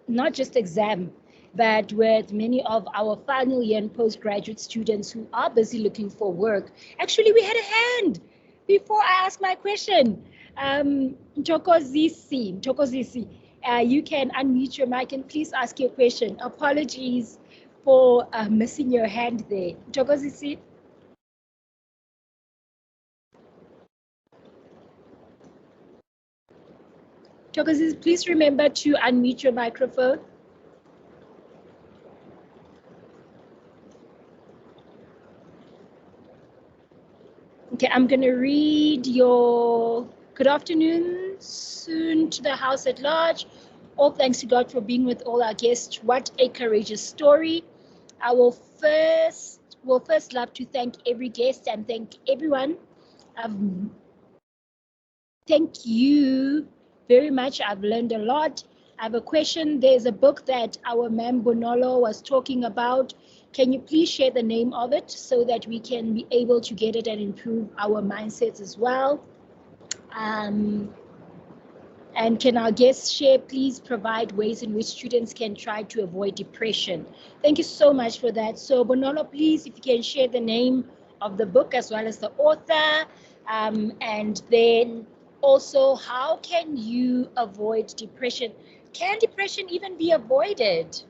not just exam, but with many of our final year and postgraduate students who are busy looking for work. Actually, we had a hand before I asked my question. Kovsie, you can unmute your mic and please ask your question. Apologies for missing your hand there. Kovsie. Kovsie, please remember to unmute your microphone. Okay, I'm going to read your good afternoon soon to the house at large. All thanks to God for being with all our guests. What a courageous story. I will first love to thank every guest and thank everyone. Thank you very much. I've learned a lot. I have a question. There's a book that our ma'am Bonolo was talking about. Can you please share the name of it so that we can be able to get it and improve our mindsets as well? And can our guests share, please provide ways in which students can try to avoid depression? Thank you so much for that. So Bonolo, please, if you can share the name of the book as well as the author, and then also, how can you avoid depression? Can depression even be avoided?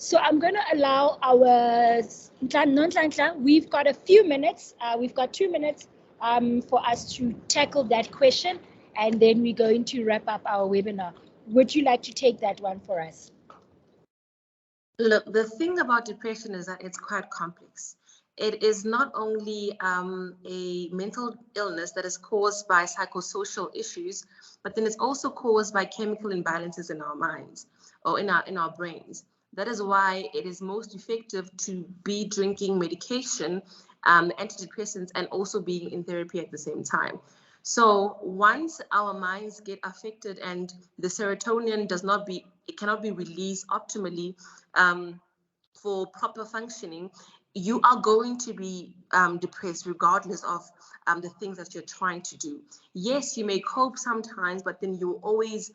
So I'm going to allow our we've got a few minutes. We've got 2 minutes for us to tackle that question, and then we're going to wrap up our webinar. Would you like to take that one for us? Look, the thing about depression is that it's quite complex. It is not only a mental illness that is caused by psychosocial issues, but then it's also caused by chemical imbalances in our minds or in our brains. That is why it is most effective to be drinking medication, antidepressants, and also being in therapy at the same time. So once our minds get affected and the serotonin cannot be released optimally for proper functioning, you are going to be depressed regardless of the things that you're trying to do. Yes, you may cope sometimes, but then you always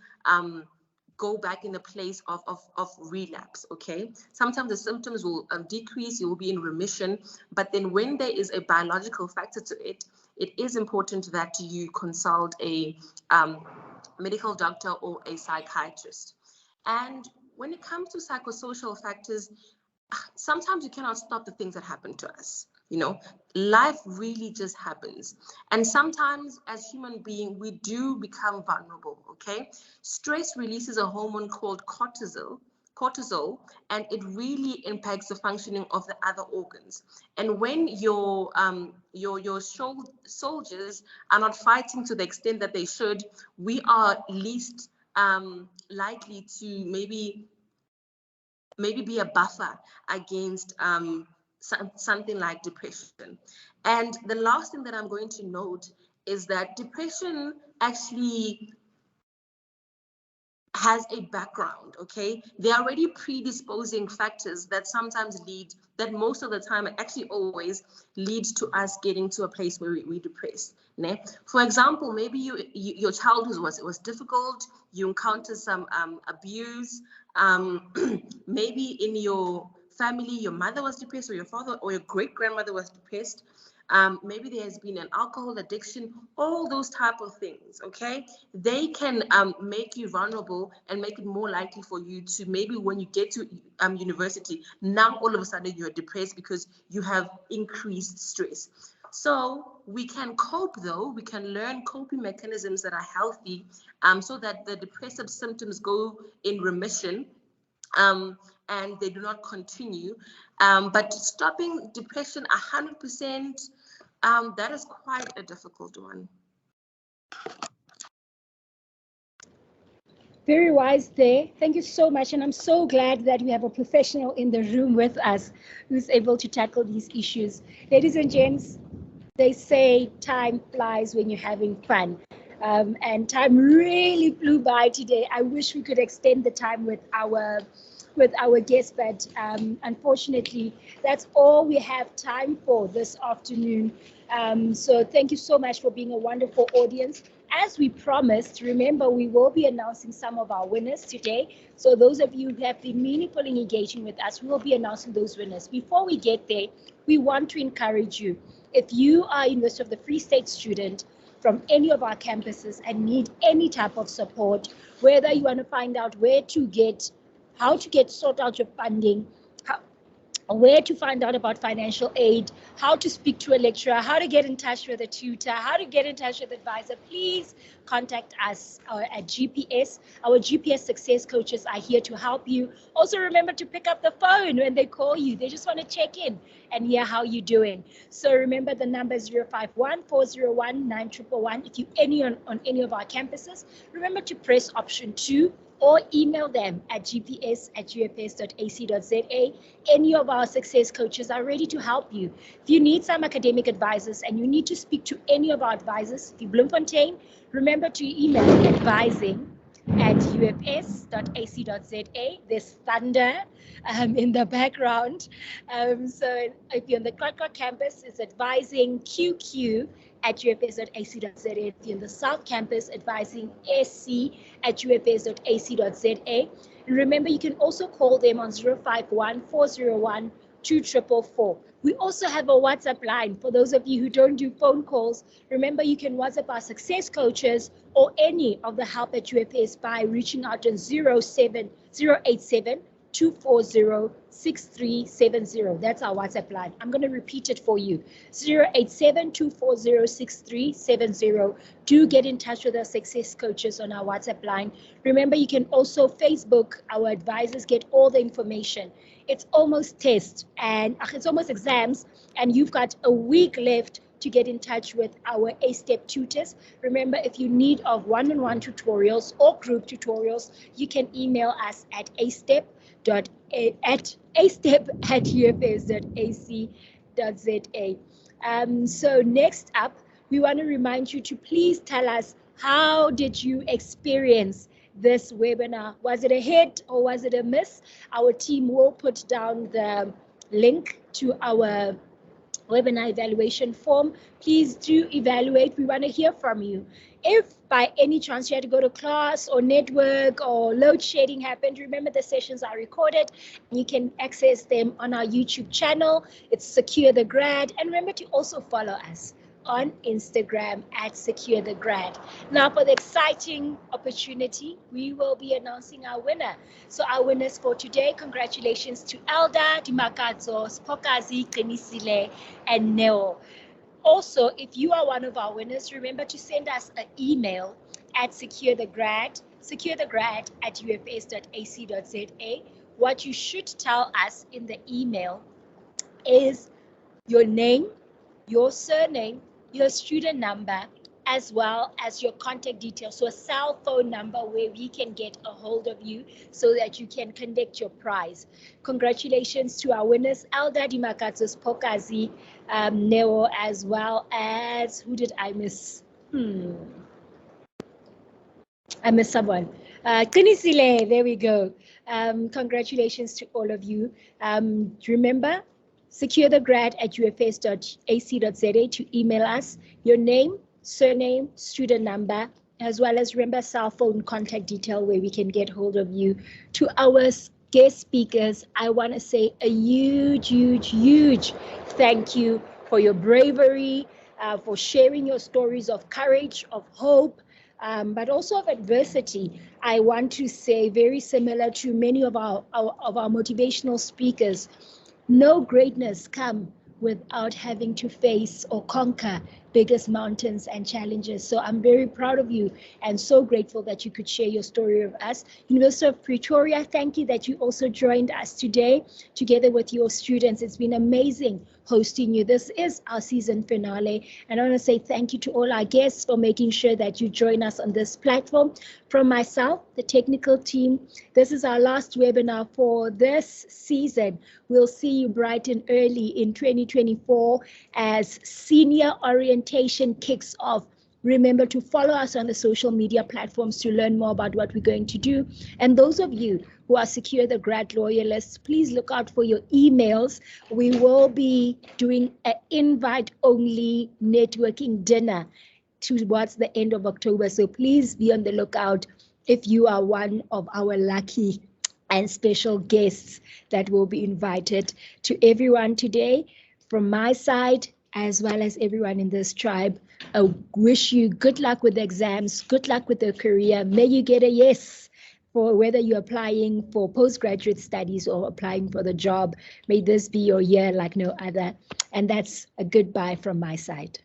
go back in a place of relapse, okay? Sometimes the symptoms will decrease, you will be in remission, but then when there is a biological factor to it, it is important that you consult a medical doctor or a psychiatrist. And when it comes to psychosocial factors, sometimes you cannot stop the things that happen to us. You know, life really just happens. And sometimes as human beings, we do become vulnerable, okay? Stress releases a hormone called cortisol, and it really impacts the functioning of the other organs. And when your soldiers are not fighting to the extent that they should, we are least likely to maybe be a buffer against something like depression. And the last thing that I'm going to note is that depression actually has a background, okay? There are already predisposing factors that most of the time, actually always leads to us getting to a place where we're depressed. Né? For example, maybe your childhood was difficult, you encountered some abuse, maybe in your family, your mother was depressed, or your father or your great-grandmother was depressed. Maybe there has been an alcohol addiction, all those type of things, okay? They can make you vulnerable and make it more likely for you to maybe when you get to university, now all of a sudden you're depressed because you have increased stress. So we can cope though, we can learn coping mechanisms that are healthy so that the depressive symptoms go in remission and they do not continue. But stopping depression 100%, that is quite a difficult one. Very wise there. Thank you so much. And I'm so glad that we have a professional in the room with us who's able to tackle these issues. Ladies and gents, they say time flies when you're having fun. And time really flew by today. I wish we could extend the time with our guests, but unfortunately, that's all we have time for this afternoon. So thank you so much for being a wonderful audience. As we promised, remember, we will be announcing some of our winners today. So those of you who have been meaningfully engaging with us, we will be announcing those winners. Before we get there, we want to encourage you. If you are a University of the Free State student from any of our campuses and need any type of support, whether you want to find out how to sort out your funding, where to find out about financial aid, how to speak to a lecturer, how to get in touch with a tutor, how to get in touch with an advisor, please contact us at GPS. Our GPS success coaches are here to help you. Also remember to pick up the phone when they call you. They just want to check in and hear how you're doing. So remember the number is 051-401-9111. If you're on any of our campuses, remember to press option 2 or email them at gps@ufs.ac.za. Any of our success coaches are ready to help you. If you need some academic advisors and you need to speak to any of our advisors, if you're Bloemfontein, remember to email advising@ufs.ac.za. There's thunder in the background. So if you're on the Kraka campus, it's advising QQ@ufs.ac.za. If you're in the South Campus, advising SC@ufs.ac.za. And remember, you can also call them on 051-401-2444. We also have a WhatsApp line for those of you who don't do phone calls. Remember, you can WhatsApp our success coaches or any of the help at UFS by reaching out on 087-240-6370. That's our WhatsApp line. I'm going to repeat it for you. 087-240-6370. Do get in touch with our success coaches on our WhatsApp line. Remember, you can also Facebook. Our advisors get all the information. It's almost tests and it's almost exams, and you've got a week left to get in touch with our A-Step tutors. Remember, if you need of one-on-one tutorials or group tutorials, you can email us at astep@ufs.ac.za. So next up, we want to remind you to please tell us, how did you experience this webinar? Was it a hit or was it a miss? Our team will put down the link to our webinar evaluation form. Please do evaluate. We want to hear from you. If by any chance you had to go to class or network or load shedding happened, remember the sessions are recorded and you can access them on our YouTube channel. It's SecureTheGrad. And remember to also follow us on Instagram at SecureTheGrad. Now for the exciting opportunity, we will be announcing our winner. So our winners for today, congratulations to Elda, Dimakadzo, Spokazi, Kenisile, and Neo. Also, if you are one of our winners, remember to send us an email at securethegrad@ufs.ac.za. What you should tell us in the email is your name, your surname, your student number, as well as your contact details. So a cell phone number where we can get a hold of you so that you can collect your prize. Congratulations to our winners, Elda Dimakatzos Pokazi, Neo, as well as, who did I miss? I missed someone. Kunisile, there we go. Congratulations to all of you. Remember, securethegrad@ufs.ac.za to email us your name, surname, student number, as well as remember cell phone contact detail where we can get hold of you. To our guest speakers, I want to say a huge thank you for your bravery, for sharing your stories of courage, of hope, but also of adversity. I want to say, very similar to many of our motivational speakers, no greatness come without having to face or conquer biggest mountains and challenges. So I'm very proud of you and so grateful that you could share your story with us. University of Pretoria, thank you that you also joined us today together with your students. It's been amazing hosting you. This is our season finale, and I want to say thank you to all our guests for making sure that you join us on this platform. From myself, the technical team, this is our last webinar for this season. We'll see you bright and early in 2024 as senior orientation kicks off Remember to follow us on the social media platforms to learn more about what we're going to do. And those of you who are Secure the Grad loyalists, please look out for your emails. We will be doing an invite-only networking dinner towards the end of October. So please be on the lookout if you are one of our lucky and special guests that will be invited. To everyone today, from my side, as well as everyone in this tribe, I wish you good luck with the exams, good luck with your career. May you get a yes for whether you're applying for postgraduate studies or applying for the job. May this be your year like no other. And that's a goodbye from my side.